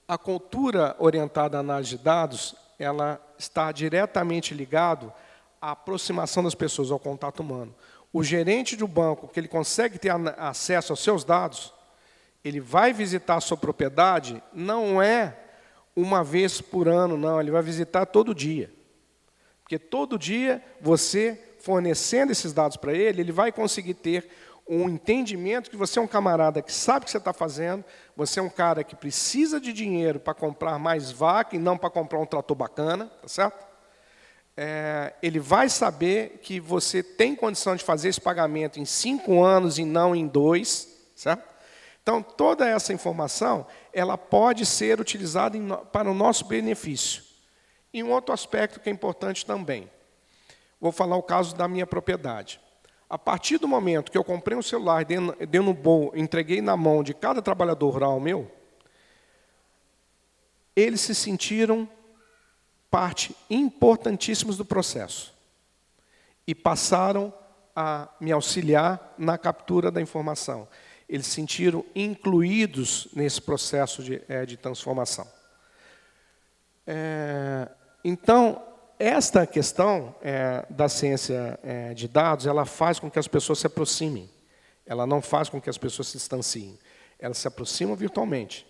A cultura orientada à análise de dados, ela está diretamente ligado à aproximação das pessoas, ao contato humano. O gerente do banco, que ele consegue ter acesso aos seus dados, ele vai visitar a sua propriedade, não é uma vez por ano, não, ele vai visitar todo dia. Porque todo dia, você fornecendo esses dados para ele, ele vai conseguir ter um entendimento que você é um camarada que sabe o que você está fazendo, você é um cara que precisa de dinheiro para comprar mais vaca e não para comprar um trator bacana, tá certo? Ele vai saber que você tem condição de fazer esse pagamento em 5 anos e não em 2, certo? Então, toda essa informação, ela pode ser utilizada para o nosso benefício. E um outro aspecto que é importante também. Vou falar o caso da minha propriedade. A partir do momento que eu comprei um celular, dei no bolso, entreguei na mão de cada trabalhador rural meu, eles se sentiram parte importantíssima do processo e passaram a me auxiliar na captura da informação. Eles se sentiram incluídos nesse processo de transformação. Então, esta questão da ciência de dados, ela faz com que as pessoas se aproximem. Ela não faz com que as pessoas se distanciem. Elas se aproximam virtualmente.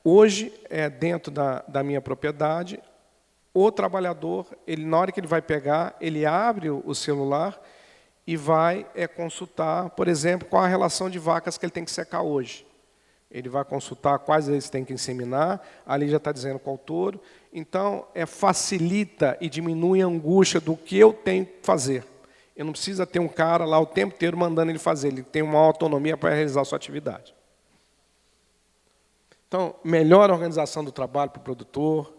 Hoje, dentro da minha propriedade, o trabalhador, na hora que ele vai pegar, ele abre o celular e vai consultar, por exemplo, qual a relação de vacas que ele tem que secar hoje. Ele vai consultar quais eles têm que inseminar, ali já está dizendo qual touro. Então, facilita e diminui a angústia do que eu tenho que fazer. Eu não preciso ter um cara lá o tempo inteiro mandando ele fazer, ele tem uma autonomia para realizar a sua atividade. Então, melhor organização do trabalho para o produtor,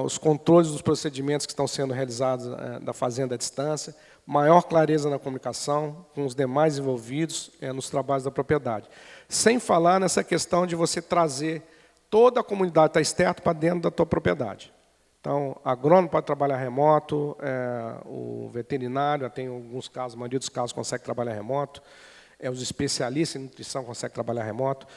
os controles dos procedimentos que estão sendo realizados da fazenda à distância, maior clareza na comunicação com os demais envolvidos nos trabalhos da propriedade. Sem falar nessa questão de você trazer toda a comunidade da Sterto para dentro da tua propriedade. Então, agrônomo pode trabalhar remoto, o veterinário, tem alguns casos, a maioria dos casos consegue trabalhar remoto, os especialistas em nutrição conseguem trabalhar remoto.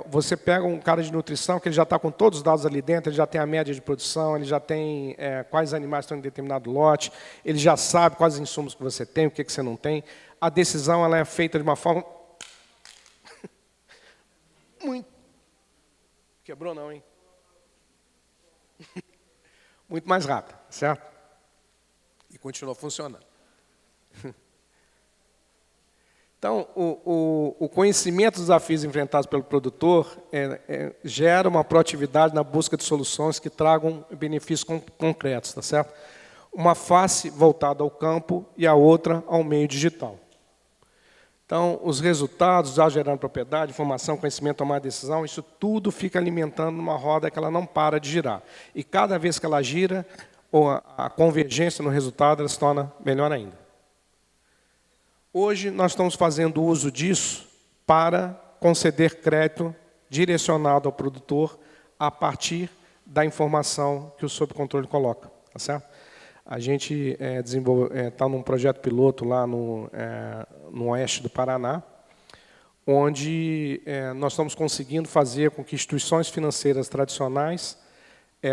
Você pega um cara de nutrição que ele já está com todos os dados ali dentro, ele já tem a média de produção, ele já tem quais animais estão em determinado lote, ele já sabe quais insumos que você tem, o que você não tem. A decisão ela é feita de uma forma muito... Quebrou não, hein? Muito mais rápida, certo? E continua funcionando. Então, o conhecimento dos desafios enfrentados pelo produtor gera uma proatividade na busca de soluções que tragam benefícios concretos, tá certo? Uma face voltada ao campo e a outra ao meio digital. Então, os resultados, já gerando propriedade, informação, conhecimento, tomar decisão, isso tudo fica alimentando uma roda que ela não para de girar. E cada vez que ela gira, a convergência no resultado ela se torna melhor ainda. Hoje, nós estamos fazendo uso disso para conceder crédito direcionado ao produtor a partir da informação que o sob controle coloca. Tá certo? A gente está num projeto piloto lá no oeste do Paraná, onde nós estamos conseguindo fazer com que instituições financeiras tradicionais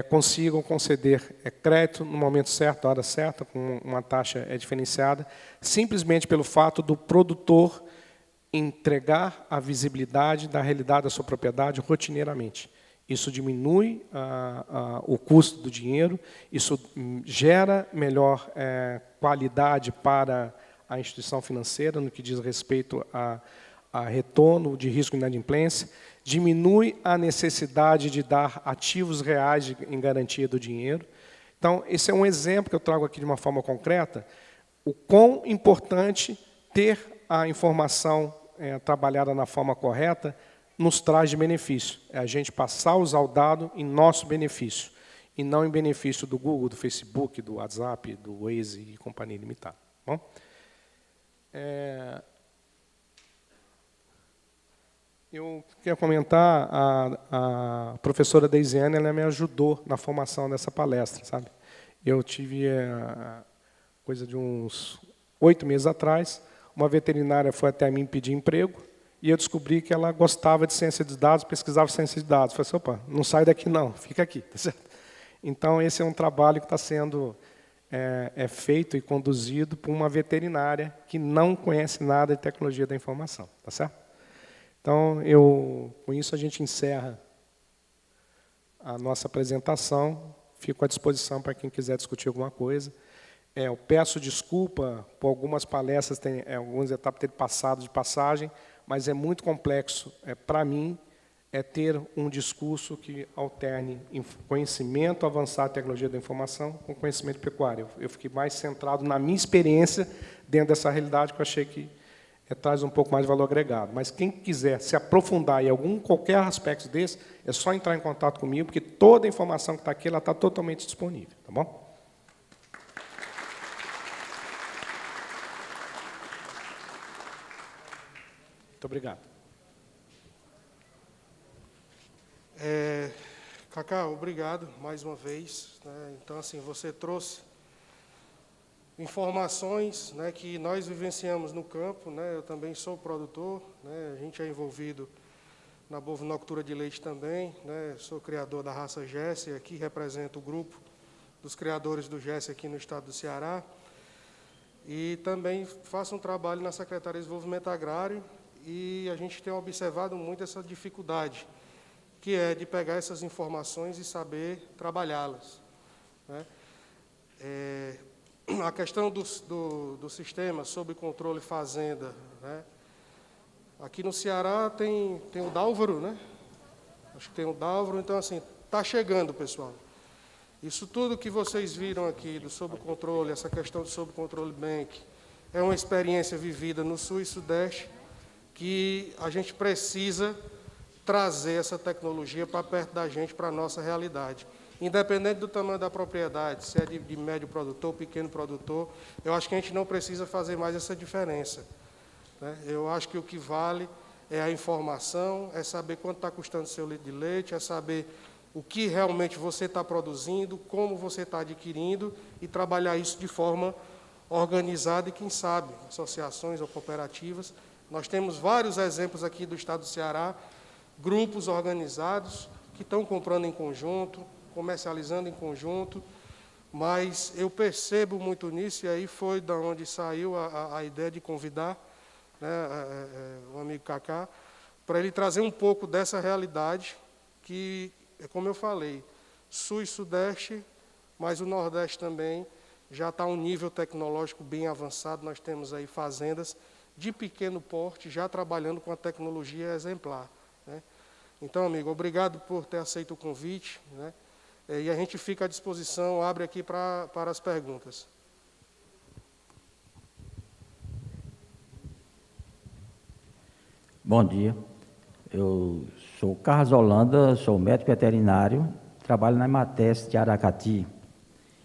consigam conceder crédito no momento certo, na hora certa, com uma taxa diferenciada, simplesmente pelo fato do produtor entregar a visibilidade da realidade da sua propriedade rotineiramente. Isso diminui o custo do dinheiro, isso gera melhor qualidade para a instituição financeira, no que diz respeito a retorno de risco de inadimplência, diminui a necessidade de dar ativos reais em garantia do dinheiro. Então, esse é um exemplo que eu trago aqui de uma forma concreta, o quão importante ter a informação trabalhada na forma correta nos traz de benefício. É a gente passar a usar o dado em nosso benefício, e não em benefício do Google, do Facebook, do WhatsApp, do Waze e companhia limitada. Bom? Eu queria comentar, a professora Deisiane, ela me ajudou na formação dessa palestra, sabe? Eu tive, coisa de uns 8 meses atrás, uma veterinária foi até mim pedir emprego, e eu descobri que ela gostava de ciência de dados, pesquisava ciência de dados. Eu falei assim, opa, não sai daqui não, fica aqui. Tá certo? Então, esse é um trabalho que está sendo feito e conduzido por uma veterinária que não conhece nada de tecnologia da informação. Tá certo? Então, com isso, a gente encerra a nossa apresentação. Fico à disposição para quem quiser discutir alguma coisa. Eu peço desculpa por algumas palestras, algumas etapas terem passado de passagem, mas é muito complexo, para mim, ter um discurso que alterne conhecimento avançado de tecnologia da informação com conhecimento pecuário. Eu fiquei mais centrado na minha experiência dentro dessa realidade, que eu achei que traz um pouco mais de valor agregado. Mas quem quiser se aprofundar em qualquer aspecto desse, é só entrar em contato comigo, porque toda a informação que está aqui está totalmente disponível. Tá bom? Muito obrigado. Cacá, obrigado mais uma vez. Então, assim, você trouxe informações, que nós vivenciamos no campo. Eu também sou produtor, a gente é envolvido na bovinocultura de leite também. Sou criador da raça Jesse, aqui represento o grupo dos criadores do Jesse aqui no estado do Ceará. E também faço um trabalho na Secretaria de Desenvolvimento Agrário, e a gente tem observado muito essa dificuldade, que é de pegar essas informações e saber trabalhá-las. A questão do sistema sob controle fazenda, aqui no Ceará tem o Dálvaro, acho que tem o Dálvaro, então, assim, está chegando, pessoal. Isso tudo que vocês viram aqui do sob controle, essa questão do sob controle bank, é uma experiência vivida no Sul e Sudeste, que a gente precisa trazer essa tecnologia para perto da gente, para a nossa realidade. Independente do tamanho da propriedade, se é de médio produtor, pequeno produtor, eu acho que a gente não precisa fazer mais essa diferença. Eu acho que o que vale é a informação, é saber quanto está custando o seu litro de leite, é saber o que realmente você está produzindo, como você está adquirindo, e trabalhar isso de forma organizada e, quem sabe, associações ou cooperativas. Nós temos vários exemplos aqui do estado do Ceará, grupos organizados que estão comprando em conjunto, comercializando em conjunto, mas eu percebo muito nisso, e aí foi da onde saiu a ideia de convidar o amigo Cacá, para ele trazer um pouco dessa realidade, que, como eu falei, Sul e Sudeste, mas o Nordeste também já está um nível tecnológico bem avançado. Nós temos aí fazendas de pequeno porte, já trabalhando com a tecnologia exemplar. Então, amigo, obrigado por ter aceito o convite. E a gente fica à disposição, abre aqui para as perguntas. Bom dia. Eu sou Carlos Holanda, sou médico veterinário, trabalho na Emates de Aracati.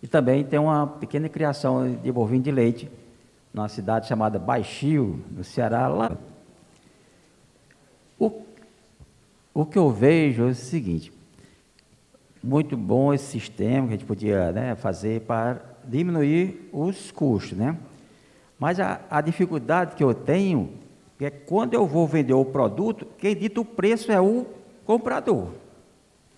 E também tenho uma pequena criação de bovino de leite, numa cidade chamada Baixio, no Ceará. Lá. O que eu vejo é o seguinte: muito bom esse sistema que a gente podia fazer para diminuir os custos, né? Mas a dificuldade que eu tenho é quando eu vou vender o produto, quem dita o preço é o comprador.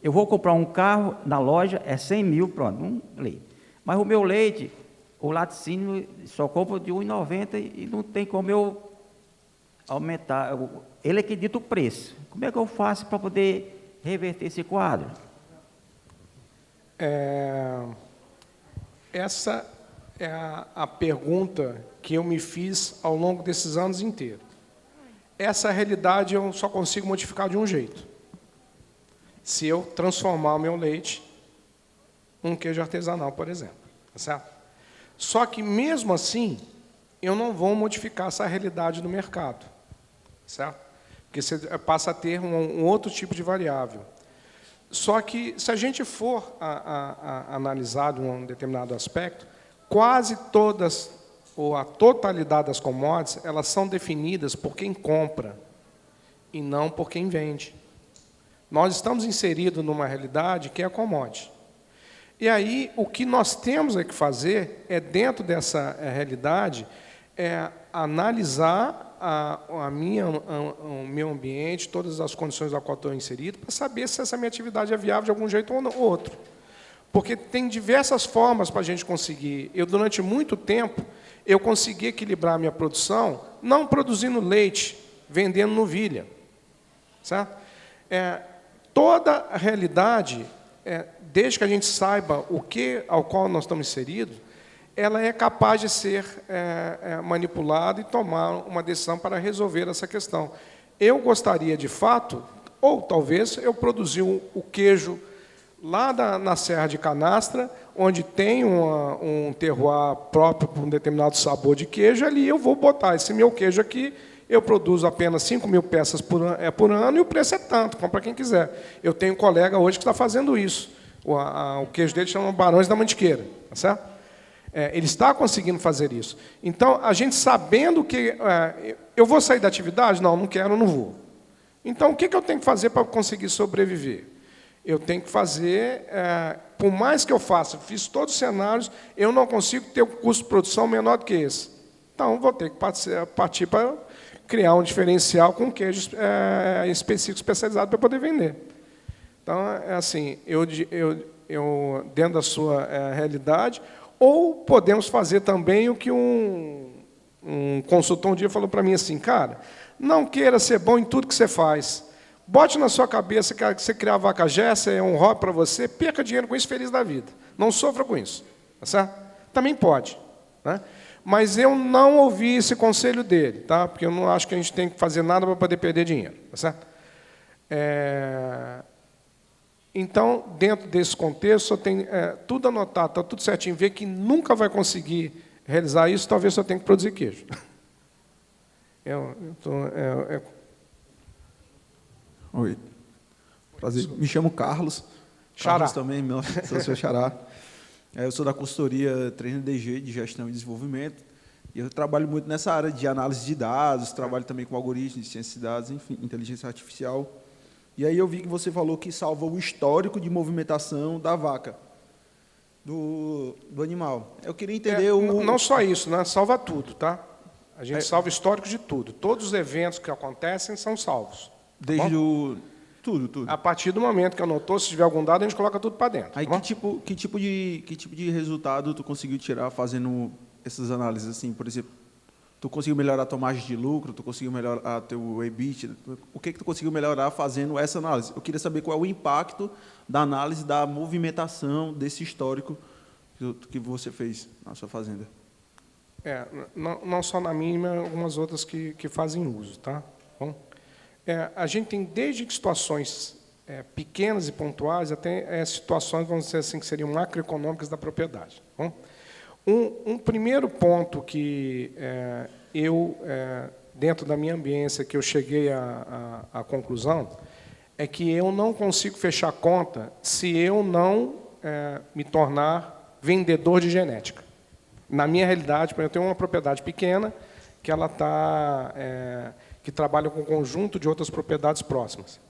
Eu vou comprar um carro na loja, é 100 mil, pronto, um leite. Mas o meu leite, o laticínio, só compro de 1,90 e não tem como eu aumentar. Ele é que dita o preço. Como é que eu faço para poder reverter esse quadro? Essa é a pergunta que eu me fiz ao longo desses anos inteiros. Essa realidade eu só consigo modificar de um jeito. Se eu transformar o meu leite num queijo artesanal, por exemplo. Tá certo? Só que, mesmo assim, eu não vou modificar essa realidade do mercado. Certo? Porque você passa a ter um outro tipo de variável. Só que, se a gente for analisar um determinado aspecto, quase todas, ou a totalidade das commodities, elas são definidas por quem compra e não por quem vende. Nós estamos inseridos numa realidade que é a commodity. E aí, o que nós temos que fazer é, dentro dessa realidade, analisar o meu ambiente, todas as condições da qual estou inserido, para saber se essa minha atividade é viável de algum jeito ou outro. Porque tem diversas formas para a gente conseguir. Eu, durante muito tempo, eu consegui equilibrar a minha produção, não produzindo leite, vendendo novilha. Certo? Toda a realidade, desde que a gente saiba ao qual nós estamos inseridos, ela é capaz de ser manipulada e tomar uma decisão para resolver essa questão. Eu gostaria, de fato, ou talvez eu produzir o queijo lá na Serra de Canastra, onde tem um terroir próprio para um determinado sabor de queijo, ali eu vou botar esse meu queijo aqui, eu produzo apenas 5 mil peças por ano e o preço é tanto, compra quem quiser. Eu tenho um colega hoje que está fazendo isso. O queijo dele chama Barões da Mantiqueira, tá certo? Ele está conseguindo fazer isso. Então, a gente sabendo que... eu vou sair da atividade? Não quero, não vou. Então, o que eu tenho que fazer para conseguir sobreviver? Eu tenho que fazer... por mais que eu faça, fiz todos os cenários, eu não consigo ter um custo de produção menor do que esse. Então, vou ter que partir para criar um diferencial com queijos específicos, especializados, para poder vender. Então, assim, eu dentro da sua realidade... Ou podemos fazer também o que um consultor um dia falou para mim assim, cara, não queira ser bom em tudo que você faz. Bote na sua cabeça que você criar vaca Jéssica é um hobby para você, perca dinheiro com isso, feliz da vida. Não sofra com isso. Tá certo? Também pode. Né? Mas eu não ouvi esse conselho dele, tá? Porque eu não acho que a gente tem que fazer nada para poder perder dinheiro. Tá certo? Então, dentro desse contexto, só tem tudo anotado, está tudo certinho. Ver que nunca vai conseguir realizar isso, talvez só tenha que produzir queijo. Oi. Prazer. Me chamo Carlos. Xará. Carlos também, sou seu xará. Eu sou da consultoria Treino DG, de Gestão e Desenvolvimento. E eu trabalho muito nessa área de análise de dados, trabalho também com algoritmos de ciência de dados, enfim, inteligência artificial. E aí eu vi que você falou que salva o histórico de movimentação da vaca, do animal. Eu queria entender Não só isso, né? Salva tudo, tá? A gente salva o histórico de tudo. Todos os eventos que acontecem são salvos. Desde tudo. A partir do momento que anotou, se tiver algum dado, a gente coloca tudo para dentro. Aí que tipo de resultado tu conseguiu tirar fazendo essas análises? Assim, por exemplo, tu conseguiu melhorar a tua margem de lucro, tu conseguiu melhorar teu EBIT, o que tu conseguiu melhorar fazendo essa análise? Eu queria saber qual é o impacto da análise da movimentação desse histórico que você fez na sua fazenda. Não só na minha, mas algumas outras que fazem uso. Tá? Bom, a gente tem desde situações pequenas e pontuais até situações, vamos dizer assim, que seriam macroeconômicas da propriedade. Bom, um primeiro ponto que dentro da minha ambiência, que eu cheguei à conclusão, é que eu não consigo fechar conta se eu não me tornar vendedor de genética. Na minha realidade, eu tenho uma propriedade pequena que ela que trabalha com um conjunto de outras propriedades próximas.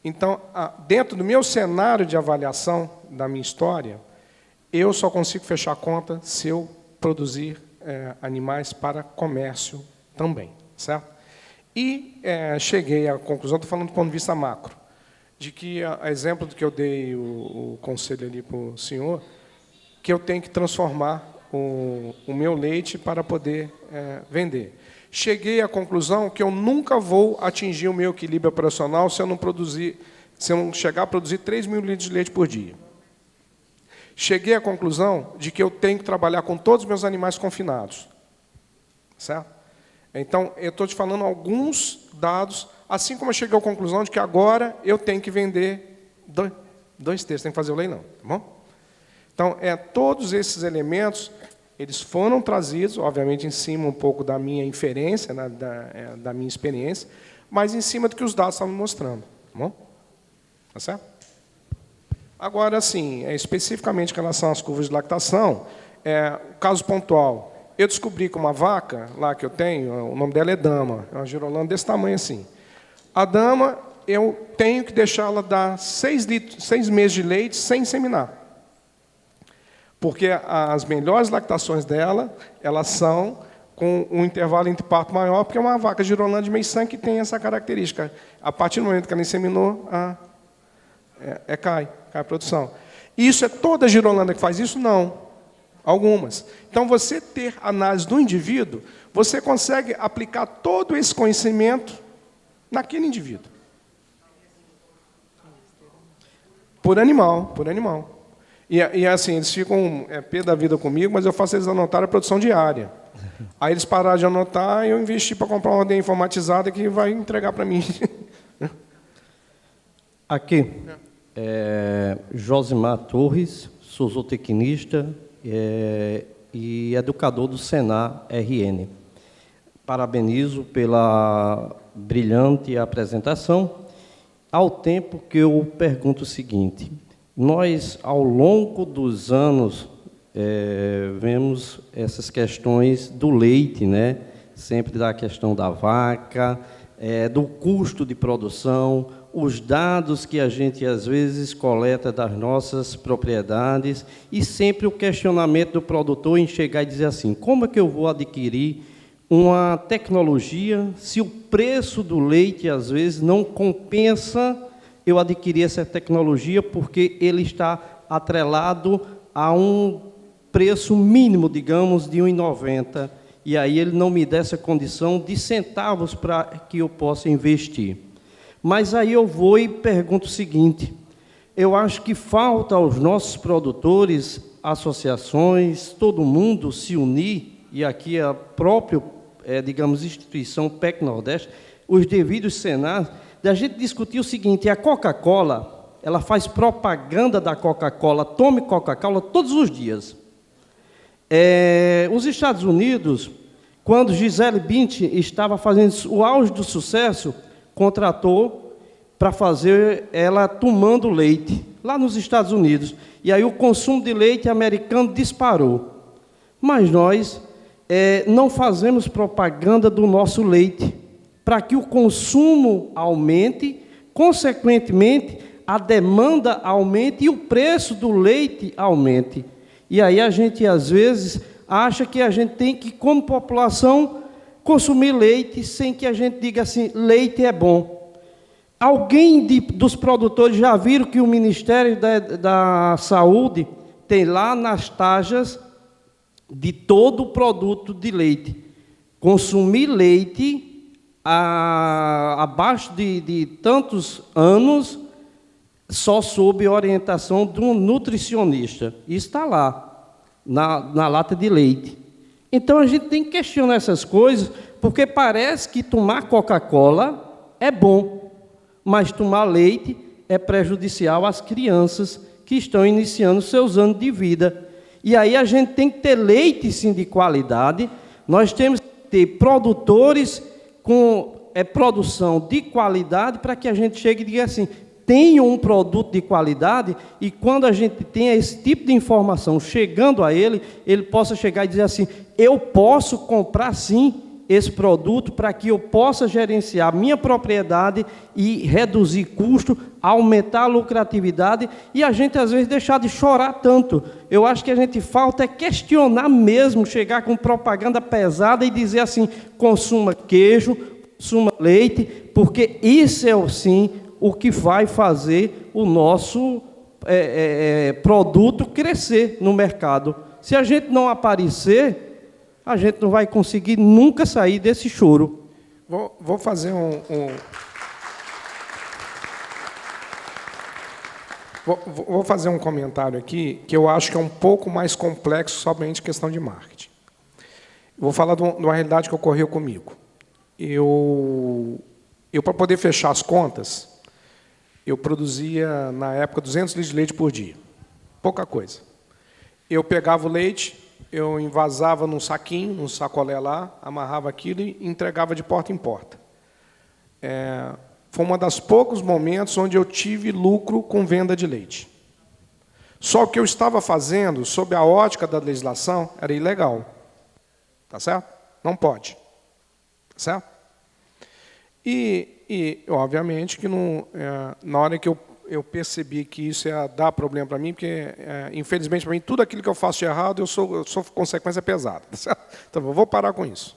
Então, dentro do meu cenário de avaliação da minha história, eu só consigo fechar a conta se eu produzir animais para comércio também, certo? E cheguei à conclusão, estou falando do ponto de vista macro, de que, a exemplo do que eu dei o conselho ali para o senhor, que eu tenho que transformar o meu leite para poder vender. Cheguei à conclusão que eu nunca vou atingir o meu equilíbrio operacional se eu não chegar a produzir 3 mil litros de leite por dia. Cheguei à conclusão de que eu tenho que trabalhar com todos os meus animais confinados. Certo? Então, eu estou te falando alguns dados, assim como eu cheguei à conclusão de que agora eu tenho que vender 2 terços, tem que fazer o leilão. Tá bom? Então, todos esses elementos, eles foram trazidos, obviamente, em cima um pouco da minha inferência, né, da minha experiência, mas em cima do que os dados estavam me mostrando. Tá bom? Tá certo? Agora, assim, especificamente em relação às curvas de lactação, caso pontual, eu descobri que uma vaca, lá que eu tenho, o nome dela é Dama, é uma girolanda desse tamanho assim. A Dama, eu tenho que deixá-la dar 6 meses de leite sem inseminar. Porque as melhores lactações dela, elas são com um intervalo entre parto maior, porque é uma vaca girolanda de meio sangue que tem essa característica. A partir do momento que ela inseminou, cai a produção. Isso é toda a girolanda que faz isso? Não. Algumas. Então, você ter análise do indivíduo, você consegue aplicar todo esse conhecimento naquele indivíduo. Por animal, por animal. E assim, eles ficam pé da vida comigo, mas eu faço eles anotarem a produção diária. Aí eles pararam de anotar e eu investi para comprar uma ordem informatizada que vai entregar para mim. Aqui, Josimar Torres, sou zootecnista e educador do Senar RN. Parabenizo pela brilhante apresentação, ao tempo que eu pergunto o seguinte: nós, ao longo dos anos, vemos essas questões do leite, né? Sempre da questão da vaca, do custo de produção, os dados que a gente, às vezes, coleta das nossas propriedades, e sempre o questionamento do produtor em chegar e dizer assim: como é que eu vou adquirir uma tecnologia se o preço do leite, às vezes, não compensa eu adquirir essa tecnologia, porque ele está atrelado a um preço mínimo, digamos, de R$ 1,90, e aí ele não me dá essa condição de centavos para que eu possa investir. Mas aí eu vou e pergunto o seguinte: eu acho que falta aos nossos produtores, associações, todo mundo se unir, e aqui a própria, digamos, instituição PEC Nordeste, os devidos senados, da gente discutir o seguinte: a Coca-Cola, ela faz propaganda da Coca-Cola, tome Coca-Cola todos os dias. Os Estados Unidos, quando Gisele Bündchen estava fazendo o auge do sucesso, contratou para fazer ela tomando leite, lá nos Estados Unidos. E aí o consumo de leite americano disparou. Mas nós não fazemos propaganda do nosso leite, para que o consumo aumente, consequentemente, a demanda aumente e o preço do leite aumente. E aí a gente, às vezes, acha que a gente tem que, como população, consumir leite sem que a gente diga assim: leite é bom. Alguém dos produtores já viram que o Ministério da Saúde tem lá nas taxas de todo o produto de leite: consumir leite abaixo de tantos anos, só sob orientação de um nutricionista. Isso está lá, na lata de leite. Então, a gente tem que questionar essas coisas, porque parece que tomar Coca-Cola é bom, mas tomar leite é prejudicial às crianças que estão iniciando seus anos de vida. E aí a gente tem que ter leite, sim, de qualidade. Nós temos que ter produtores com produção de qualidade, para que a gente chegue e diga assim: tenha um produto de qualidade, e quando a gente tenha esse tipo de informação chegando a ele, ele possa chegar e dizer assim: eu posso comprar sim esse produto para que eu possa gerenciar minha propriedade e reduzir custo, aumentar a lucratividade e a gente, às vezes, deixar de chorar tanto. Eu acho que a gente falta é questionar mesmo, chegar com propaganda pesada e dizer assim, consuma queijo, consuma leite, porque isso é, sim, o que vai fazer o nosso produto crescer no mercado. Se a gente não aparecer, a gente não vai conseguir nunca sair desse choro. Vou fazer Vou fazer um comentário aqui que eu acho que é um pouco mais complexo somente questão de marketing. Vou falar de uma realidade que ocorreu comigo. Eu para poder fechar as contas, eu produzia, na época, 200 litros de leite por dia. Pouca coisa. Eu pegava o leite, eu envasava num saquinho, num sacolé lá, amarrava aquilo e entregava de porta em porta. Foi um dos poucos momentos onde eu tive lucro com venda de leite. Só que eu estava fazendo, sob a ótica da legislação, era ilegal. Tá certo? Não pode. Tá certo? E obviamente, que na hora que eu percebi que isso ia dar problema para mim, porque, infelizmente, para mim, tudo aquilo que eu faço de errado, eu sofro consequência pesada. Tá certo? Então, eu vou parar com isso.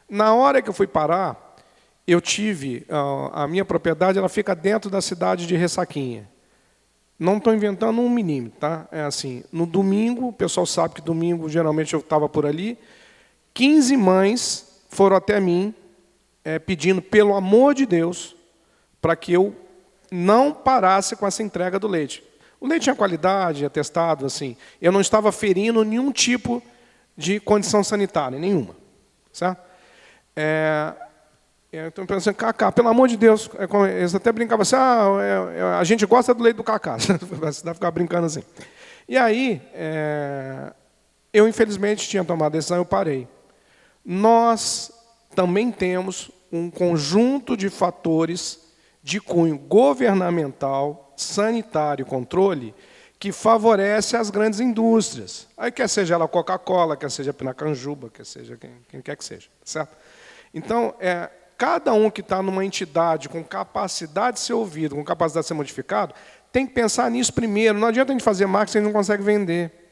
Na hora que eu fui parar, eu tive... a minha propriedade, ela fica dentro da cidade de Ressaquinha. Não estou inventando um milímetro, tá? É assim, no domingo, o pessoal sabe que domingo, geralmente, eu estava por ali, 15 mães foram até mim, pedindo, pelo amor de Deus, para que eu não parasse com essa entrega do leite. O leite tinha qualidade, atestado, assim. Eu não estava ferindo nenhum tipo de condição sanitária, nenhuma. Certo? Eu estou pensando, Cacá, pelo amor de Deus, eles até brincavam assim, a gente gosta do leite do Cacá. Você deve ficar brincando assim. E aí, eu, infelizmente, tinha tomado a decisão, eu parei. Nós também temos um conjunto de fatores de cunho governamental, sanitário e controle que favorece as grandes indústrias. Aí quer seja ela Coca-Cola, quer seja Pinacanjuba, quer seja quem quer que seja. Certo? Então, cada um que está numa entidade com capacidade de ser ouvido, com capacidade de ser modificado, tem que pensar nisso primeiro. Não adianta a gente fazer marketing se a gente não consegue vender.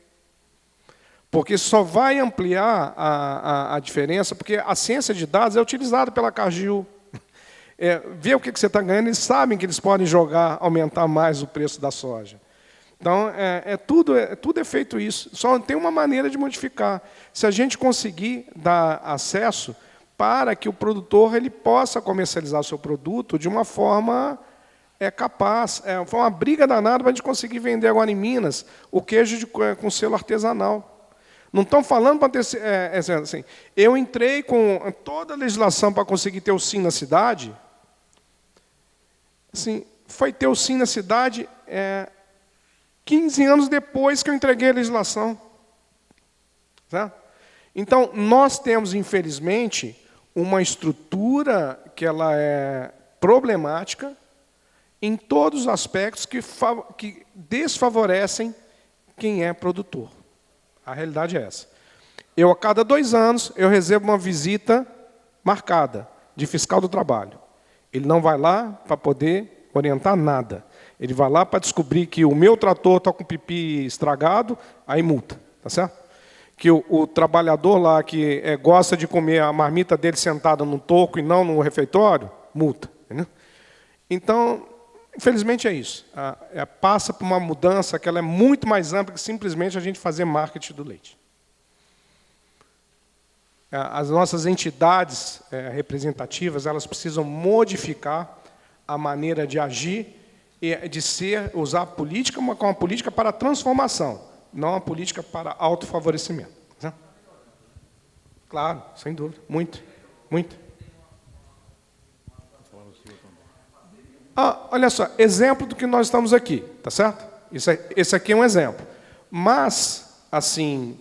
Porque só vai ampliar a diferença, porque a ciência de dados é utilizada pela Cargill. Vê o que você está ganhando, eles sabem que eles podem aumentar mais o preço da soja. Então, tudo é feito isso. Só tem uma maneira de modificar. Se a gente conseguir dar acesso para que o produtor ele possa comercializar o seu produto de uma forma capaz. Foi uma briga danada para a gente conseguir vender agora em Minas o queijo com selo artesanal. Não estão falando para ter... assim, eu entrei com toda a legislação para conseguir ter o SIM na cidade. Assim, foi ter o SIM na cidade 15 anos depois que eu entreguei a legislação. Certo? Então, nós temos, infelizmente, uma estrutura que ela é problemática em todos os aspectos que desfavorecem quem é produtor. A realidade é essa. Eu, a cada 2 anos, eu recebo uma visita marcada de fiscal do trabalho. Ele não vai lá para poder orientar nada. Ele vai lá para descobrir que o meu trator está com pipi estragado, aí multa. Tá certo? Que o trabalhador lá que gosta de comer a marmita dele sentada no toco e não no refeitório, multa. Entendeu? Então, infelizmente é isso. Passa por uma mudança que ela é muito mais ampla que simplesmente a gente fazer marketing do leite. As nossas entidades representativas, elas precisam modificar a maneira de agir e de usar a política como uma política para a transformação, não uma política para autofavorecimento. Né? Claro, sem dúvida. Muito, muito. Olha só, exemplo do que nós estamos aqui, tá certo? Esse aqui é um exemplo. Mas, assim,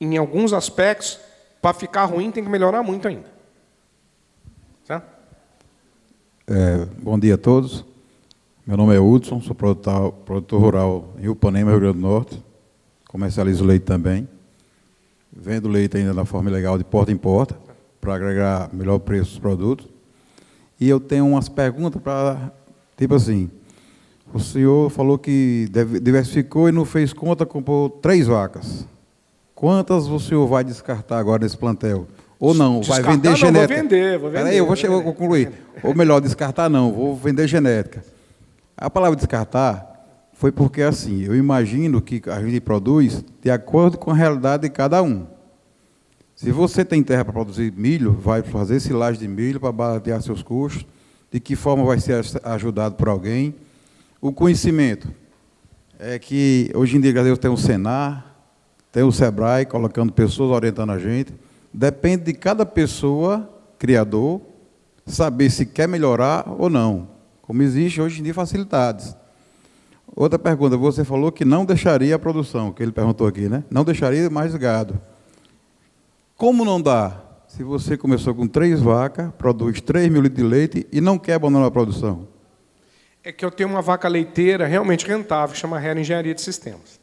em alguns aspectos, para ficar ruim tem que melhorar muito ainda. Certo? Bom dia a todos. Meu nome é Hudson, sou produtor rural em Upanema, Rio Grande do Norte. Comercializo leite também. Vendo leite ainda na forma ilegal de porta em porta. para agregar melhor preço dos produtos. E eu tenho umas perguntas para, tipo assim, o senhor falou que diversificou e não fez conta, comprou 3 vacas. Quantas o senhor vai descartar agora nesse plantel? Ou não, vai vender não, genética? Vou vender. Peraí, eu vou concluir. Ou melhor, descartar não, vou vender genética. A palavra descartar foi porque, assim, eu imagino que a gente produz de acordo com a realidade de cada um. Se você tem terra para produzir milho, vai fazer silagem de milho para baratear seus custos, de que forma vai ser ajudado por alguém. O conhecimento é que, hoje em dia, Deus tem o Senar, tem o Sebrae, colocando pessoas, orientando a gente. Depende de cada pessoa, criador, saber se quer melhorar ou não. Como existe hoje em dia facilidades. Outra pergunta, você falou que não deixaria a produção, que ele perguntou aqui, né? Não deixaria mais gado. Como não dá? Se você começou com 3 vacas, produz 3 mil litros de leite e não quer abandonar a produção. É que eu tenho uma vaca leiteira realmente rentável, que chama Hera Engenharia de Sistemas.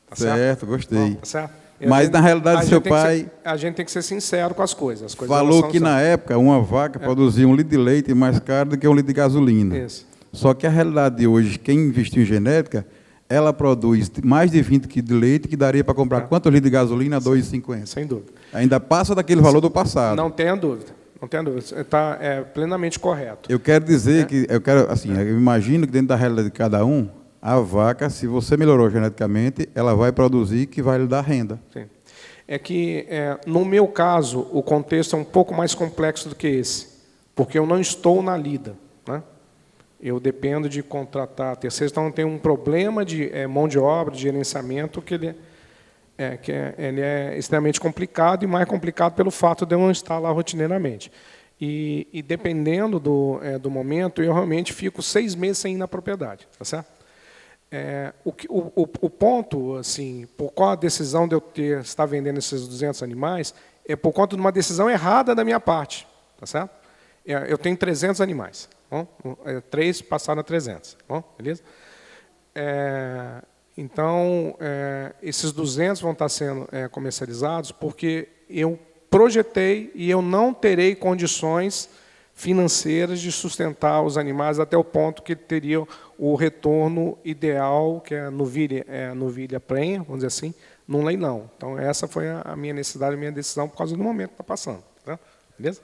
Tá certo, gostei. Tá certo? Mas, na realidade, seu pai... A gente tem que ser sincero com as coisas. As coisas falou que, na época, uma vaca produzia 1 litro de leite mais caro do que 1 litro de gasolina. Isso. Só que a realidade de hoje, quem investiu em genética, ela produz mais de 20 quilos de leite, que daria para comprar quantos litros de gasolina? 2,50. Sem dúvida. Ainda passa daquele valor do passado. Não tenha dúvida. Não tenha dúvida. Está plenamente correto. Eu quero dizer que, eu imagino que dentro da realidade de cada um, a vaca, se você melhorou geneticamente, ela vai produzir, que vai lhe dar renda. Sim. É que, no meu caso, o contexto é um pouco mais complexo do que esse, porque eu não estou na lida, né? Eu dependo de contratar terceiros, então tem um problema de mão de obra, de gerenciamento, que ele é extremamente complicado, e mais complicado pelo fato de eu não estar lá rotineiramente. E dependendo do momento, eu realmente fico 6 meses sem ir na propriedade, tá certo? O ponto, assim, por qual a decisão de eu estar vendendo esses 200 animais, é por conta de uma decisão errada da minha parte, tá certo? Eu tenho 300 animais, bom? 3 passaram a 300, bom? Beleza? Então, esses 200 vão estar sendo comercializados porque eu projetei e eu não terei condições financeiras de sustentar os animais até o ponto que teria o retorno ideal, que é novilha prenha, vamos dizer assim, num leilão. Então, essa foi a minha necessidade, a minha decisão, por causa do momento que está passando. Tá? Beleza?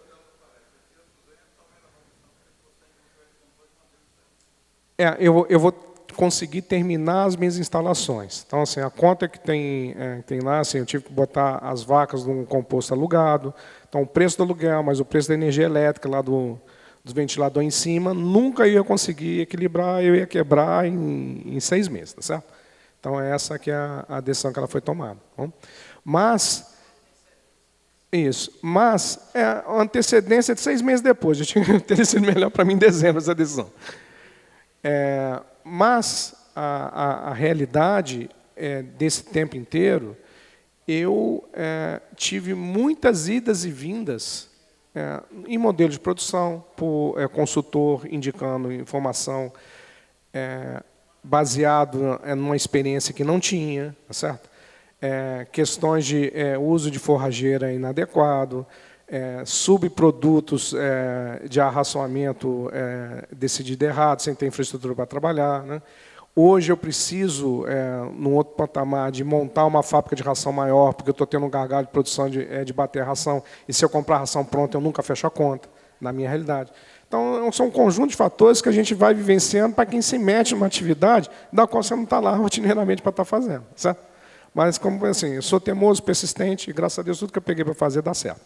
Eu vou conseguir terminar as minhas instalações. Então, assim, a conta que tem lá, assim, eu tive que botar as vacas num composto alugado. Então, o preço do aluguel, mas o preço da energia elétrica lá dos ventiladores em cima, nunca ia conseguir equilibrar, eu ia quebrar em 6 meses, tá certo? Então, essa que é a decisão que ela foi tomada. Bom? Mas a antecedência de 6 meses depois, teria sido melhor para mim em dezembro essa decisão. Mas a realidade desse tempo inteiro, eu tive muitas idas e vindas em modelos de produção, por consultor indicando informação baseado numa experiência que não tinha, tá certo? Questões de uso de forrageira inadequado, subprodutos de arraçoamento decidido errado, sem ter infraestrutura para trabalhar, né? Hoje eu preciso, num outro patamar, de montar uma fábrica de ração maior, porque eu estou tendo um gargalo de produção de bater a ração, e se eu comprar a ração pronta, eu nunca fecho a conta, na minha realidade. Então, são um conjunto de fatores que a gente vai vivenciando para quem se mete numa atividade da qual você não está lá rotineiramente para estar fazendo, certo? Mas, como assim, eu sou teimoso, persistente, e graças a Deus tudo que eu peguei para fazer dá certo.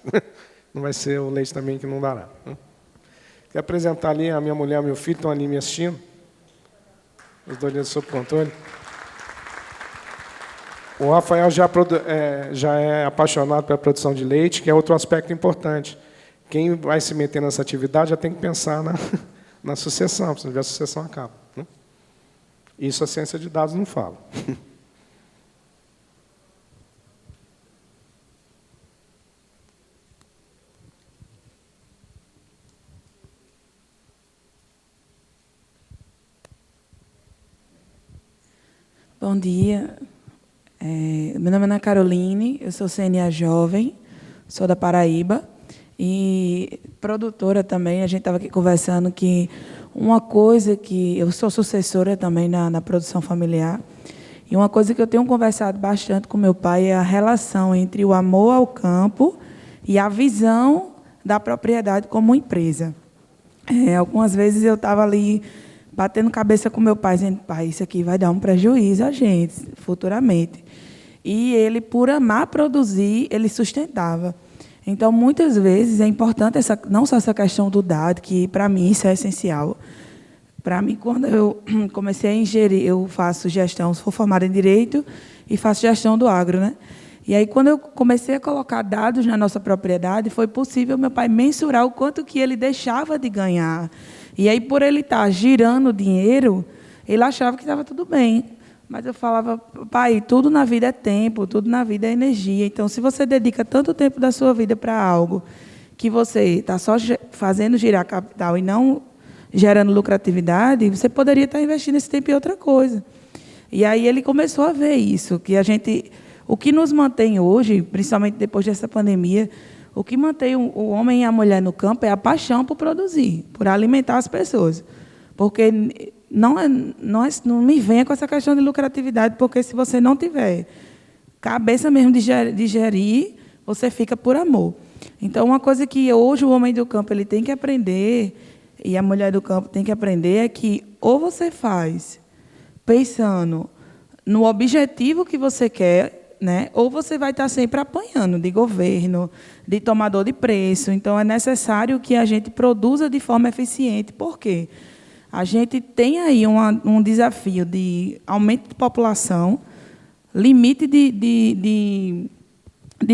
Não vai ser o leite também que não dará. Quero apresentar ali a minha mulher e meu filho, estão ali me assistindo. Os dois ali sob controle. O Rafael já é apaixonado pela produção de leite, que é outro aspecto importante. Quem vai se meter nessa atividade já tem que pensar na sucessão, se não tiver sucessão, acaba. Né? Isso a ciência de dados não fala. Bom dia. Meu nome é Ana Caroline, eu sou CNA jovem, sou da Paraíba, e produtora também. A gente estava aqui conversando que uma coisa que... Eu sou sucessora também na produção familiar, e uma coisa que eu tenho conversado bastante com meu pai é a relação entre o amor ao campo e a visão da propriedade como empresa. Algumas vezes eu estava ali batendo cabeça com meu pai, dizendo: pai, isso aqui vai dar um prejuízo a gente futuramente. E ele, por amar produzir, ele sustentava. Então, muitas vezes, é importante não só essa questão do dado, que, para mim, isso é essencial. Para mim, quando eu comecei a ingerir, eu faço gestão, sou formada em Direito e faço gestão do agro, né? E aí, quando eu comecei a colocar dados na nossa propriedade, foi possível meu pai mensurar o quanto que ele deixava de ganhar. E aí, por ele estar girando dinheiro, ele achava que estava tudo bem. Mas eu falava: pai, tudo na vida é tempo, tudo na vida é energia. Então, se você dedica tanto tempo da sua vida para algo que você está só fazendo girar capital e não gerando lucratividade, você poderia estar investindo esse tempo em outra coisa. E aí ele começou a ver isso, que o que nos mantém hoje, principalmente depois dessa pandemia, o que mantém o homem e a mulher no campo é a paixão por produzir, por alimentar as pessoas. Porque não me venha com essa questão de lucratividade, porque se você não tiver cabeça mesmo de gerir, você fica por amor. Então, uma coisa que hoje o homem do campo ele tem que aprender, e a mulher do campo tem que aprender, é que ou você faz pensando no objetivo que você quer, né, ou você vai estar sempre apanhando de governo, de tomador de preço. Então, é necessário que a gente produza de forma eficiente. Por quê? A gente tem aí um desafio de aumento de população, limite de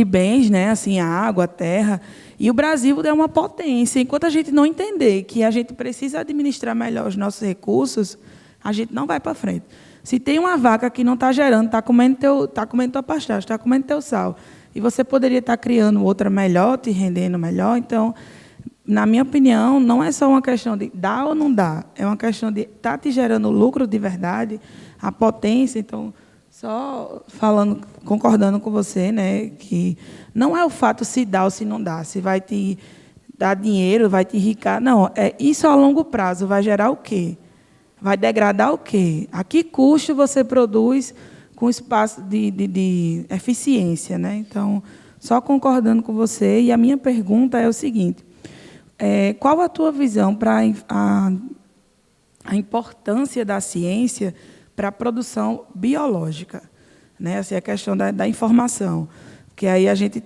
bens, né, assim, a água, a terra, e o Brasil é uma potência. Enquanto a gente não entender que a gente precisa administrar melhor os nossos recursos, a gente não vai para frente. Se tem uma vaca que não está gerando, está comendo tua pastagem, está comendo teu sal, e você poderia estar criando outra melhor, te rendendo melhor, então, na minha opinião, não é só uma questão de dar ou não dar, é uma questão de estar te gerando lucro de verdade, a potência. Então, só concordando com você, né, que não é o fato se dá ou se não dá, se vai te dar dinheiro, vai te enricar. Não, isso a longo prazo vai gerar o quê? Vai degradar o quê? A que custo você produz com espaço de eficiência, né? Então, só concordando com você. E a minha pergunta é o seguinte: qual a tua visão para a importância da ciência para a produção biológica, né? Assim, a questão da informação. Porque aí a gente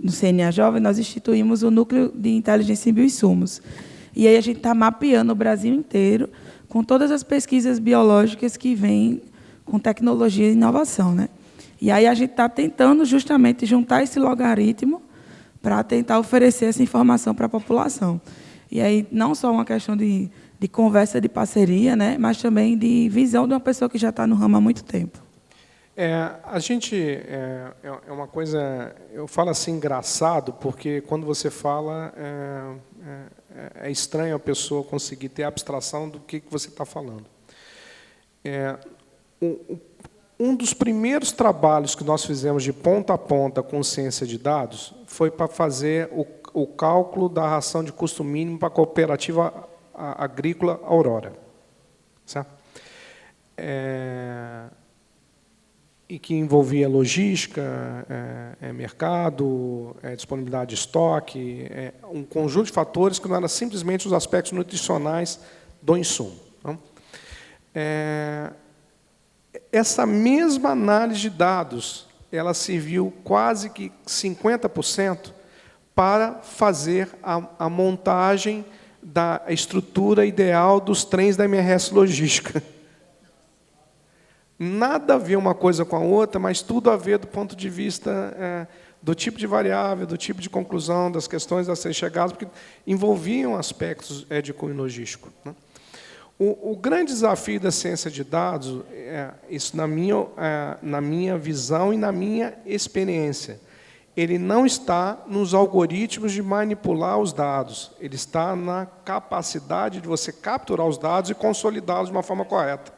no CNA Jovem, nós instituímos o Núcleo de Inteligência em Bioinsumos. E aí a gente está mapeando o Brasil inteiro com todas as pesquisas biológicas que vêm com tecnologia e inovação, né? E aí a gente está tentando justamente juntar esse logaritmo para tentar oferecer essa informação para a população. E aí não só uma questão de conversa, de parceria, né, mas também de visão de uma pessoa que já está no ramo há muito tempo. A gente, é uma coisa, eu falo assim engraçado, porque quando você fala, é estranho a pessoa conseguir ter abstração do que você está falando. Um dos primeiros trabalhos que nós fizemos de ponta a ponta com ciência de dados foi para fazer o cálculo da ração de custo mínimo para a cooperativa agrícola Aurora, certo? E que envolvia logística, mercado, disponibilidade de estoque, um conjunto de fatores que não eram simplesmente os aspectos nutricionais do insumo. Então, essa mesma análise de dados, ela serviu quase que 50% para fazer a montagem da estrutura ideal dos trens da MRS Logística. Nada a ver uma coisa com a outra, mas tudo a ver do ponto de vista do tipo de variável, do tipo de conclusão, das questões a serem chegadas, porque envolviam aspectos de cunho logístico, né? O grande desafio da ciência de dados, isso na minha visão e na minha experiência, ele não está nos algoritmos de manipular os dados, ele está na capacidade de você capturar os dados e consolidá-los de uma forma correta.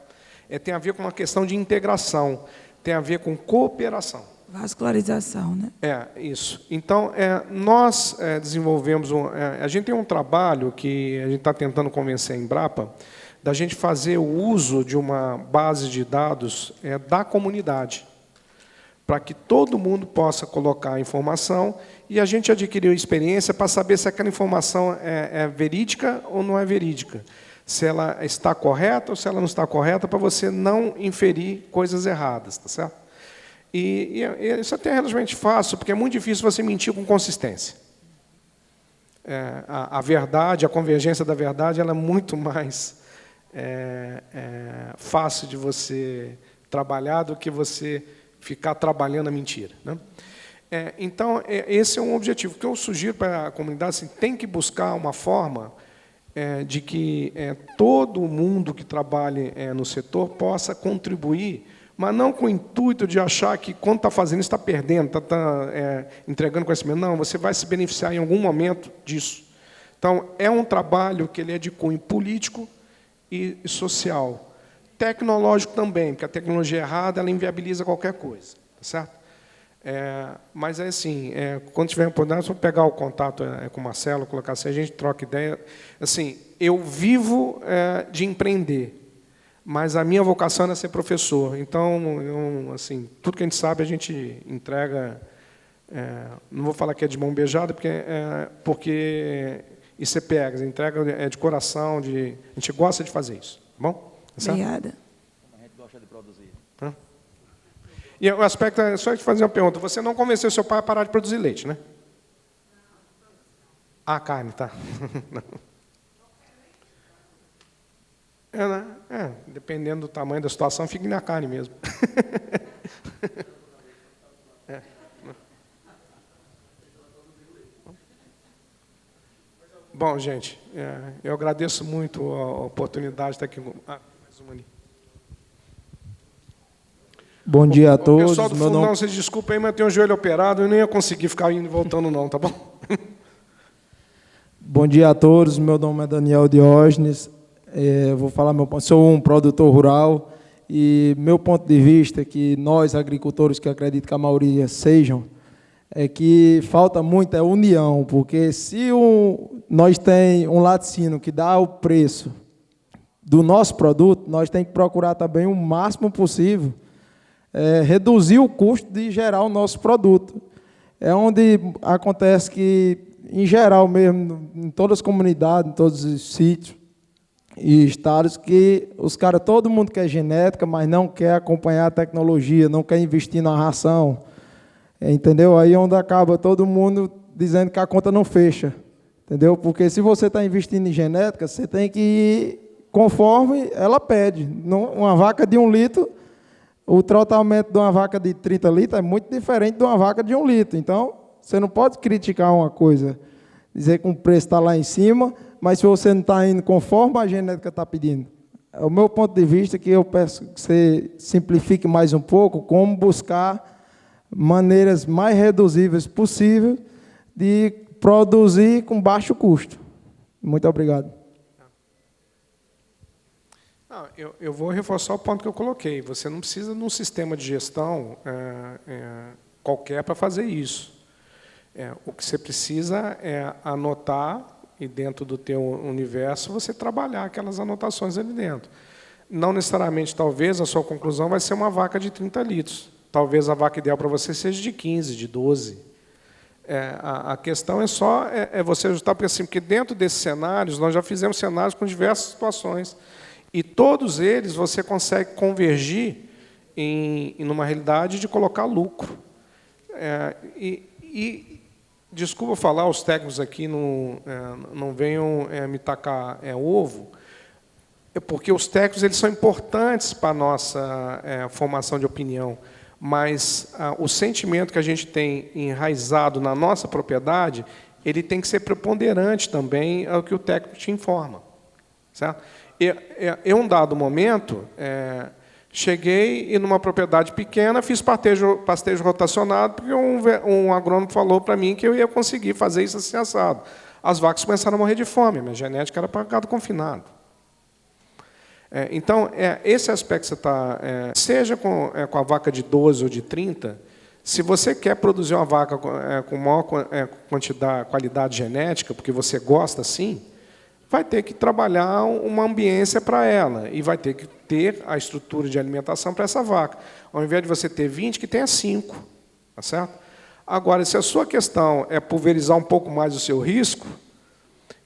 Tem a ver com uma questão de integração, tem a ver com cooperação. Vascularização, né? Isso. Então, nós desenvolvemos, a gente tem um trabalho que a gente está tentando convencer a Embrapa, da gente fazer o uso de uma base de dados da comunidade, para que todo mundo possa colocar a informação, e a gente adquiriu experiência para saber se aquela informação é verídica ou não é verídica, se ela está correta ou se ela não está correta, para você não inferir coisas erradas, tá certo? E isso até é relativamente fácil, porque é muito difícil você mentir com consistência. A verdade, a convergência da verdade, ela é muito mais fácil de você trabalhar do que você ficar trabalhando a mentira, né? Então, esse é um objetivo. O que eu sugiro para a comunidade, assim, tem que buscar uma forma de que todo mundo que trabalhe no setor possa contribuir, mas não com o intuito de achar que, quando está fazendo, está perdendo, está entregando conhecimento. Não, você vai se beneficiar em algum momento disso. Então, é um trabalho que ele é de cunho político e social. Tecnológico também, porque a tecnologia errada ela inviabiliza qualquer coisa. Tá certo? Mas assim, quando tiver oportunidade, vou pegar o contato com o Marcelo, colocar assim, a gente troca ideia. Assim, eu vivo de empreender, mas a minha vocação é ser professor. Então, assim, tudo que a gente sabe, a gente entrega. Não vou falar que é de mão beijada, porque isso é pega, entrega de coração, a gente gosta de fazer isso. Tá bom? Tá. Obrigada. A gente gosta de produzir. E o aspecto é só te fazer uma pergunta. Você não convenceu seu pai a parar de produzir leite, né? Carne, tá. Né? Dependendo do tamanho da situação, fica na carne mesmo. Bom, gente, eu agradeço muito a oportunidade de estar aqui. Mais uma ali. Bom dia a todos. Pessoal do fundão, vocês desculpem aí, mas eu tenho o joelho operado, eu não ia conseguir ficar indo e voltando não, tá bom? Bom dia a todos, meu nome é Daniel Diógenes, vou falar meu ponto, sou um produtor rural e meu ponto de vista, que nós agricultores, que acredito que a maioria sejam, é que falta muito união, porque se nós tem um laticínio que dá o preço do nosso produto, nós temos que procurar também o máximo possível reduzir o custo de gerar o nosso produto. É onde acontece que, em geral mesmo, em todas as comunidades, em todos os sítios e estados, que os caras, todo mundo quer genética, mas não quer acompanhar a tecnologia, não quer investir na ração, entendeu? Aí é onde acaba todo mundo dizendo que a conta não fecha, entendeu? Porque se você está investindo em genética, você tem que ir conforme ela pede. Uma vaca de 1 litro, o tratamento de uma vaca de 30 litros é muito diferente de uma vaca de 1 litro. Então, você não pode criticar uma coisa, dizer que o preço está lá em cima, mas se você não está indo conforme a genética está pedindo. É o meu ponto de vista, que eu peço que você simplifique mais um pouco, como buscar maneiras mais reduzíveis possível de produzir com baixo custo. Muito obrigado. Eu vou reforçar o ponto que eu coloquei. Você não precisa de um sistema de gestão qualquer para fazer isso. O que você precisa é anotar, e dentro do teu universo você trabalhar aquelas anotações ali dentro. Não necessariamente, talvez, a sua conclusão vai ser uma vaca de 30 litros. Talvez a vaca ideal para você seja de 15, de 12. A questão é só você ajustar, porque dentro desses cenários, nós já fizemos cenários com diversas situações. E todos eles você consegue convergir em uma realidade de colocar lucro. Desculpa falar, os técnicos aqui não venham me tacar ovo, porque os técnicos eles são importantes para a nossa formação de opinião, mas o sentimento que a gente tem enraizado na nossa propriedade, ele tem que ser preponderante também ao que o técnico te informa. Certo? Eu, um dado momento, cheguei e, numa propriedade pequena, fiz pastejo rotacionado, porque um agrônomo falou para mim que eu ia conseguir fazer isso assim assado. As vacas começaram a morrer de fome, minha genética era para gado confinado. Então, esse aspecto que você está... seja com a vaca de 12 ou de 30, Se você quer produzir uma vaca com maior qualidade genética, porque você gosta assim, vai ter que trabalhar uma ambiência para ela e vai ter que ter a estrutura de alimentação para essa vaca. Ao invés de você ter 20, que tenha 5. Tá certo? Agora, se a sua questão é pulverizar um pouco mais o seu risco,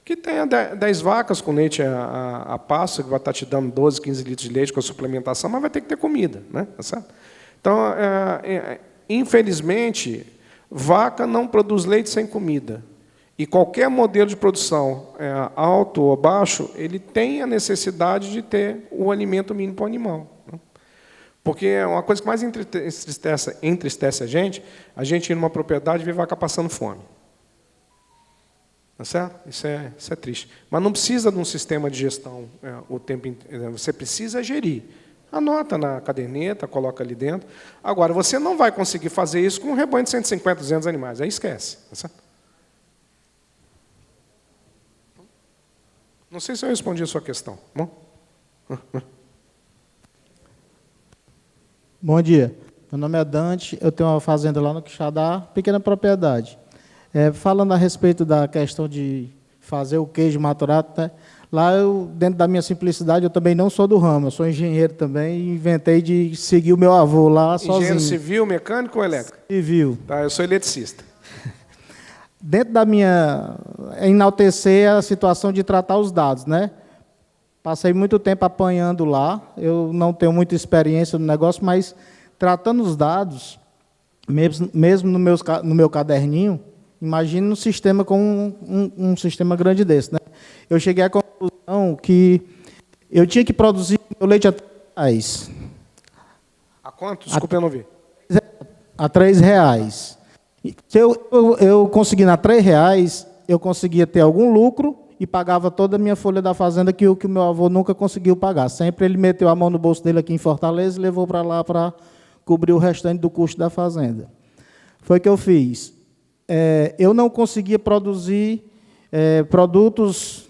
que tenha 10 vacas com leite a pasto, que vai estar te dando 12, 15 litros de leite com a suplementação, mas vai ter que ter comida. Né? Tá certo? Então, infelizmente, vaca não produz leite sem comida. E qualquer modelo de produção, alto ou baixo, ele tem a necessidade de ter o alimento mínimo para o animal. Né? Porque uma coisa que mais entristece a gente ir numa propriedade e ver vaca passando fome. Tá certo? Isso é triste. Mas não precisa de um sistema de gestão o tempo inteiro. Você precisa gerir. Anota na caderneta, coloca ali dentro. Agora, você não vai conseguir fazer isso com um rebanho de 150, 200 animais. Aí esquece. Tá certo? Não sei se eu respondi a sua questão. Bom? Bom dia. Meu nome é Dante, eu tenho uma fazenda lá no Quixadá, pequena propriedade. Falando a respeito da questão de fazer o queijo maturado, né? Lá, dentro da minha simplicidade, eu também não sou do ramo, eu sou engenheiro também e inventei de seguir o meu avô lá sozinho. Engenheiro civil, mecânico ou elétrico? Civil. Tá, eu sou eletricista. Dentro da minha... enaltecer a situação de tratar os dados, né? Passei muito tempo apanhando lá, eu não tenho muita experiência no negócio, mas tratando os dados, mesmo no meu caderninho, imagine um sistema com um sistema grande desse, né? Eu cheguei à conclusão que eu tinha que produzir meu leite a R$3. A quanto? Desculpa, eu não vi. A R$3. Se eu conseguindo a R$3, eu conseguia ter algum lucro e pagava toda a minha folha da fazenda, que o meu avô nunca conseguiu pagar. Sempre ele meteu a mão no bolso dele aqui em Fortaleza e levou para lá para cobrir o restante do custo da fazenda. Foi o que eu fiz. Eu não conseguia produzir produtos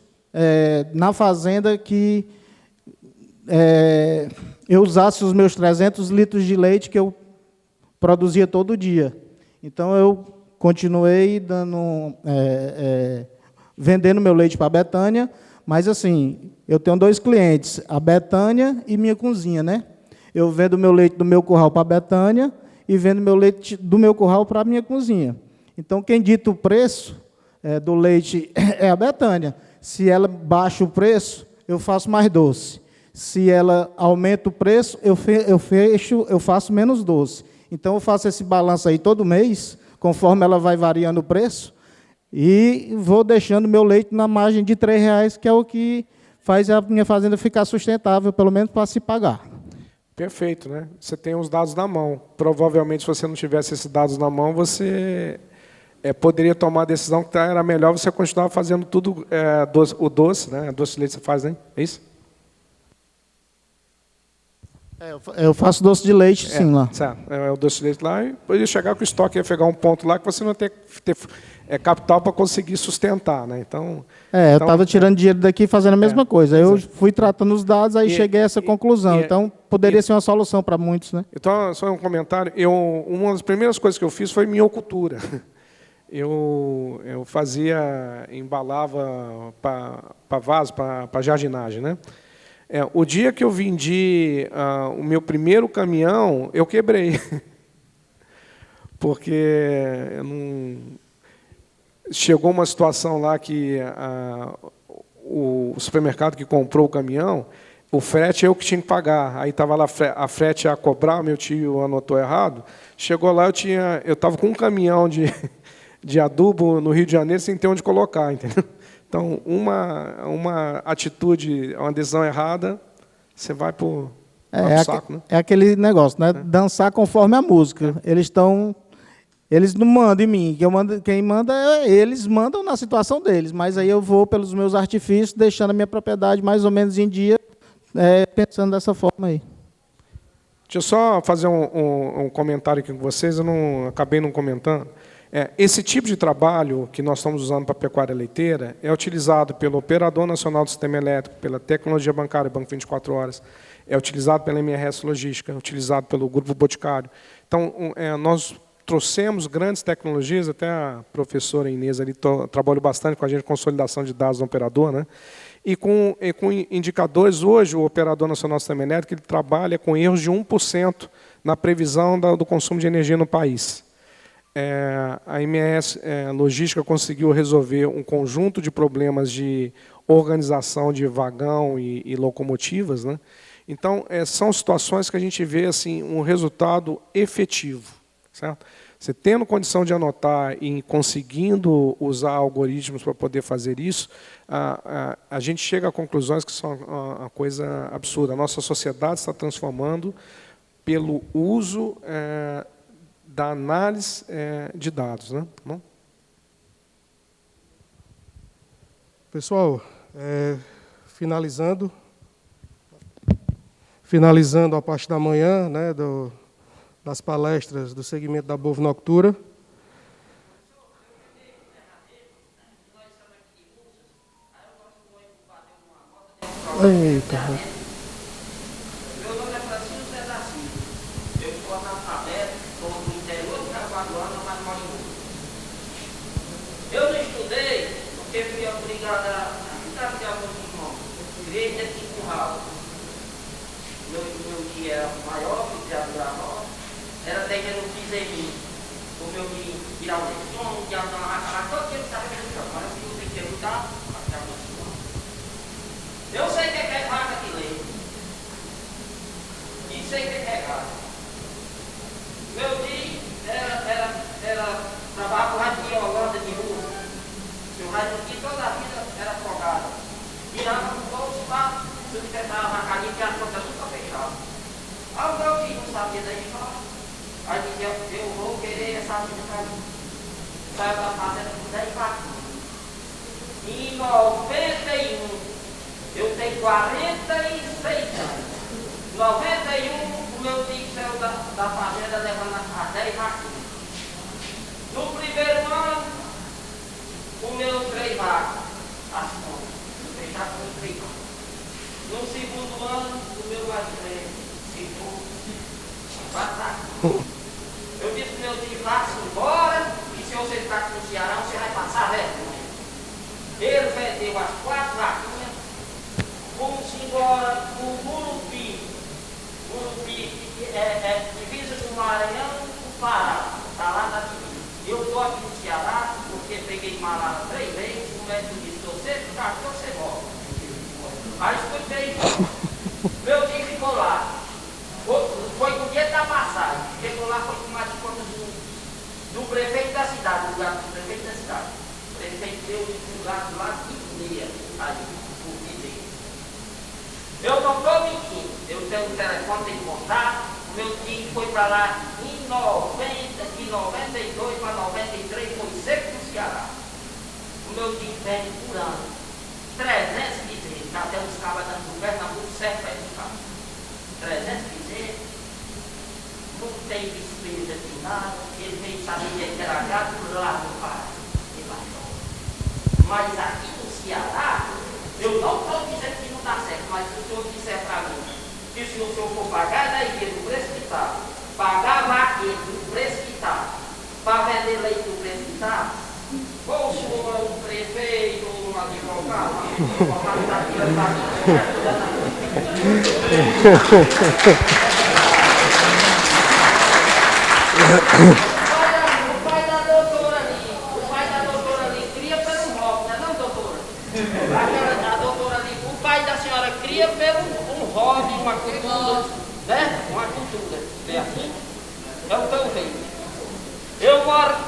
na fazenda que eu usasse os meus 300 litros de leite que eu produzia todo dia. Então, eu continuei vendendo meu leite para a Betânia, mas, assim, eu tenho 2 clientes, a Betânia e minha cozinha, né? Eu vendo meu leite do meu curral para a Betânia e vendo meu leite do meu curral para a minha cozinha. Então, quem dita o preço do leite é a Betânia. Se ela baixa o preço, eu faço mais doce. Se ela aumenta o preço, eu faço menos doce. Então, eu faço esse balanço aí todo mês, conforme ela vai variando o preço, e vou deixando meu leite na margem de R$3, que é o que faz a minha fazenda ficar sustentável, pelo menos para se pagar. Perfeito, né? Você tem os dados na mão. Provavelmente, se você não tivesse esses dados na mão, você poderia tomar a decisão que era melhor você continuar fazendo tudo, o doce, né? Doce de leite você faz, né? É isso? Eu faço doce de leite, sim, lá. Certo. O doce de leite lá, e poderia chegar com o estoque, ia pegar um ponto lá que você não ia ter capital para conseguir sustentar, né? Então, eu estava tirando dinheiro daqui e fazendo a mesma coisa. Eu fui tratando os dados, aí cheguei a essa conclusão. Então, poderia ser uma solução para muitos, né? Então, só um comentário. Uma das primeiras coisas que eu fiz foi miocultura. Eu embalava para vaso, para jardinagem, né? O dia que eu vendi o meu primeiro caminhão, eu quebrei. Porque chegou uma situação lá que o supermercado que comprou o caminhão, o frete eu que tinha que pagar. Aí estava lá a frete a cobrar, meu tio anotou errado. Chegou lá, eu estava com um caminhão de adubo no Rio de Janeiro sem ter onde colocar, entendeu? Então, uma atitude, uma decisão errada, você vai para o saco, né? É aquele negócio, né? Dançar conforme a música. Eles não mandam em mim. Quem manda eles mandam na situação deles. Mas aí eu vou pelos meus artifícios, deixando a minha propriedade mais ou menos em dia, pensando dessa forma aí. Deixa eu só fazer um comentário aqui com vocês, eu acabei não comentando. Esse tipo de trabalho que nós estamos usando para a pecuária leiteira é utilizado pelo Operador Nacional do Sistema Elétrico, pela Tecnologia Bancária, Banco 24 Horas, é utilizado pela MRS Logística, é utilizado pelo Grupo Boticário. Então, nós trouxemos grandes tecnologias, até a professora Inês ali trabalhou bastante com a gente, consolidação de dados do operador, né? E com indicadores, hoje, o Operador Nacional do Sistema Elétrico, ele trabalha com erros de 1% na previsão do consumo de energia no país. A MS Logística conseguiu resolver um conjunto de problemas de organização de vagão e locomotivas, né? Então, são situações que a gente vê assim, um resultado efetivo. Certo? Você tendo condição de anotar e conseguindo usar algoritmos para poder fazer isso, a gente chega a conclusões que são uma coisa absurda. A nossa sociedade está transformando pelo uso da análise de dados. Né? Bom? Pessoal, finalizando a parte da manhã, né, das palestras do segmento da bovinocultura. Eita. Meu nome é Francisco César Silva. Eu sou analfabeto, sou do interior de Caruaruana, mas moro em Rússia. Eu não estudei porque fui obrigado a ficar alguns irmãos. Criei dentro de curral. Meu dia era maior, que já durava. Era terreno piseminho. O meu de tirar o som, de andar na raca, todo dia ele estava fazendo isso. Mas se você quer lutar, vai tirar o som. Eu sei que é vaca de leite. E sei que é gado. Meu dia era trabalhar com rádio de Holanda de rua. Meu rádio aqui toda a vida era afogado. Virava no bolso para sustentar a vacaria que a conta nunca fechava. Aí o meu filho não sabia da história. Aí dizia, eu vou querer essa vida para mim. Saiu da fazenda com 10 vacas. Em 91, eu tenho 46 anos. Em 91, o meu tio saiu da fazenda levando as 10 vacas. No primeiro ano, o meu 3 vacas. As contas. Fechar com 3 vacas. No segundo ano, o meu mais 3. Se for, eu disse para o meu tio, vá-se embora, e se você está aqui no Ceará, você vai passar vergonha. Ele vendeu as 4 vaquinhas, fomos embora para o Murupi. Murupi é divisa do Maranhão com o Pará, está lá na divisa. Eu estou aqui no Ceará, porque peguei malária 3 vezes, o médico disse, se você ficar aqui, você volta. Aí escutei, meu tio ficou lá. Foi no dia da passagem. Chegou lá, foi tomar de conta do prefeito da cidade, do lugar do prefeito da cidade. O prefeito deu um lugar lá de meia, ali, por dele. Eu não estou mentindo. Eu tenho um telefone, tenho contato. O meu tio foi para lá em 90, de 92 para 93, foi seco no Ceará. O meu tio vende por ano 300 bezerros, até os cabas do Pernambuco, certo para educar. 300 bezerros, não tem despesa de nada, ele veio saber que era gado lá no Pará, mas aqui no Ceará, eu não estou dizendo que não dá certo, mas se o senhor disser para mim que se o senhor for pagar da igreja do preço que está, pagar vaqueiro do preço que está, para vender leite do preço que está, ou o senhor é um prefeito ou um advogado, o pai da doutora ali cria pelo hobby, não é, doutora? A doutora ali, o pai da senhora cria pelo um hobby, uma cultura, né? Uma cultura, é assim? É o que eu vejo.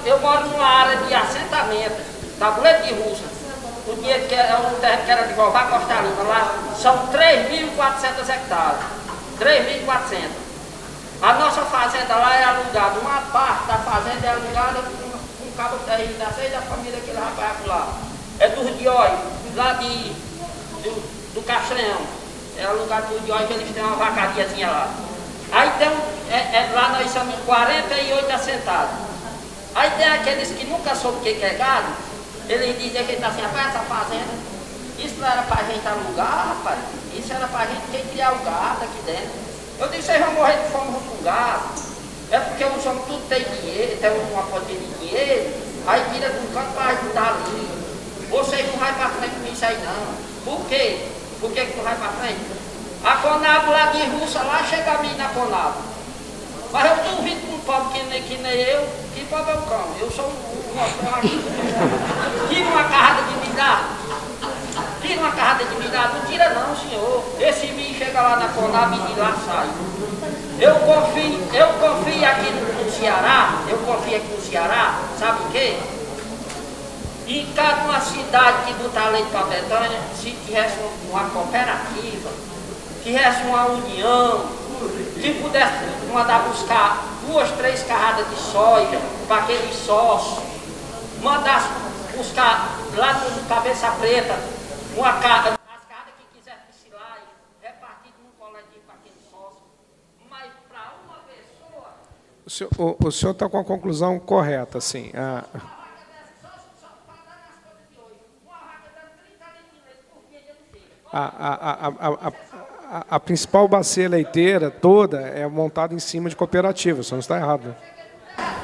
Eu moro numa área de assentamento, Tabuleiro de Russa. O dinheiro que era de Vová Costa Lima, lá são 3.400 hectares. 3.400. A nossa fazenda lá é alugada, uma parte da fazenda é alugada com um cabo terreno da seis da família que ele rapaz lá. É dos Diói, lá do Castanhão. É alugado dos Diói, que eles têm uma vacariazinha lá. Aí tem lá nós somos 48 assentados. Aí tem aqueles que nunca soube o que é gado, eles dizem que está assim, rapaz, essa fazenda, isso não era para a gente alugar, rapaz, isso era para a gente criar o gado aqui dentro. Eu disse, vocês vão morrer de fome com gado. É porque os homens tudo tem dinheiro, tem uma potinha de dinheiro, aí tira de um canto para ajudar ali. Vocês não vai para frente com isso aí não. Por quê? Por que não vai para frente? A Conab lá de Russa, lá chega a mim na Conab. Mas eu duvido com um pobre que nem eu, que pobre é o cão. Eu sou tira uma carrada de me dar. Tira uma carrada de me dar. Não tira não, senhor. Esse bicho chega lá na Conab e de lá sai. Eu confio aqui no Ceará, sabe o quê? Em cada uma cidade que botar leite para Betânia, se tivesse uma cooperativa, tivesse uma união, que pudesse mandar buscar 2, 3 carradas de soja para aquele sócio, mandasse buscar lá no Cabeça Preta as carradas que quiser de silagem, repartido num coletivo para aquele sócio, mas para uma pessoa... O senhor está com a conclusão correta, assim. A principal bacia leiteira toda é montada em cima de cooperativa, o senhor não está errado. Né?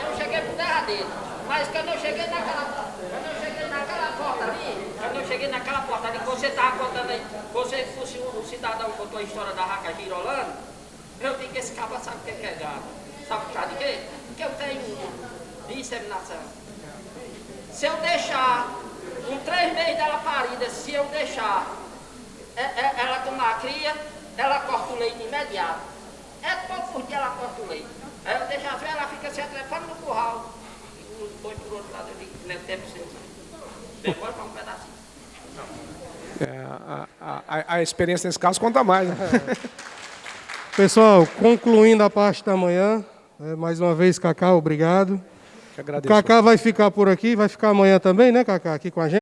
Eu cheguei por terra dele, mas quando eu cheguei naquela porta ali, que você estava contando aí, você fosse um cidadão que contou a história da Raca Girolando, eu digo que esse cabra sabe o que é gado. Sabe por causa de quê? Porque eu tenho uma inseminação. Se eu deixar, com 3 meses dela parida, se eu deixar ela tomar a cria, ela corta o leite imediato. É pouco por dia ela corta o leite. Aí eu deixo a velha, ela fica se atrepando no curral. E os dois por outro lado, eu digo, não é tempo seu. Demora para um pedacinho. A experiência nesse caso conta mais. Né? Pessoal, concluindo a parte da manhã, mais uma vez, Cacá, obrigado. Que agradeço. Cacá vai ficar por aqui, vai ficar amanhã também, né, Cacá, aqui com a gente?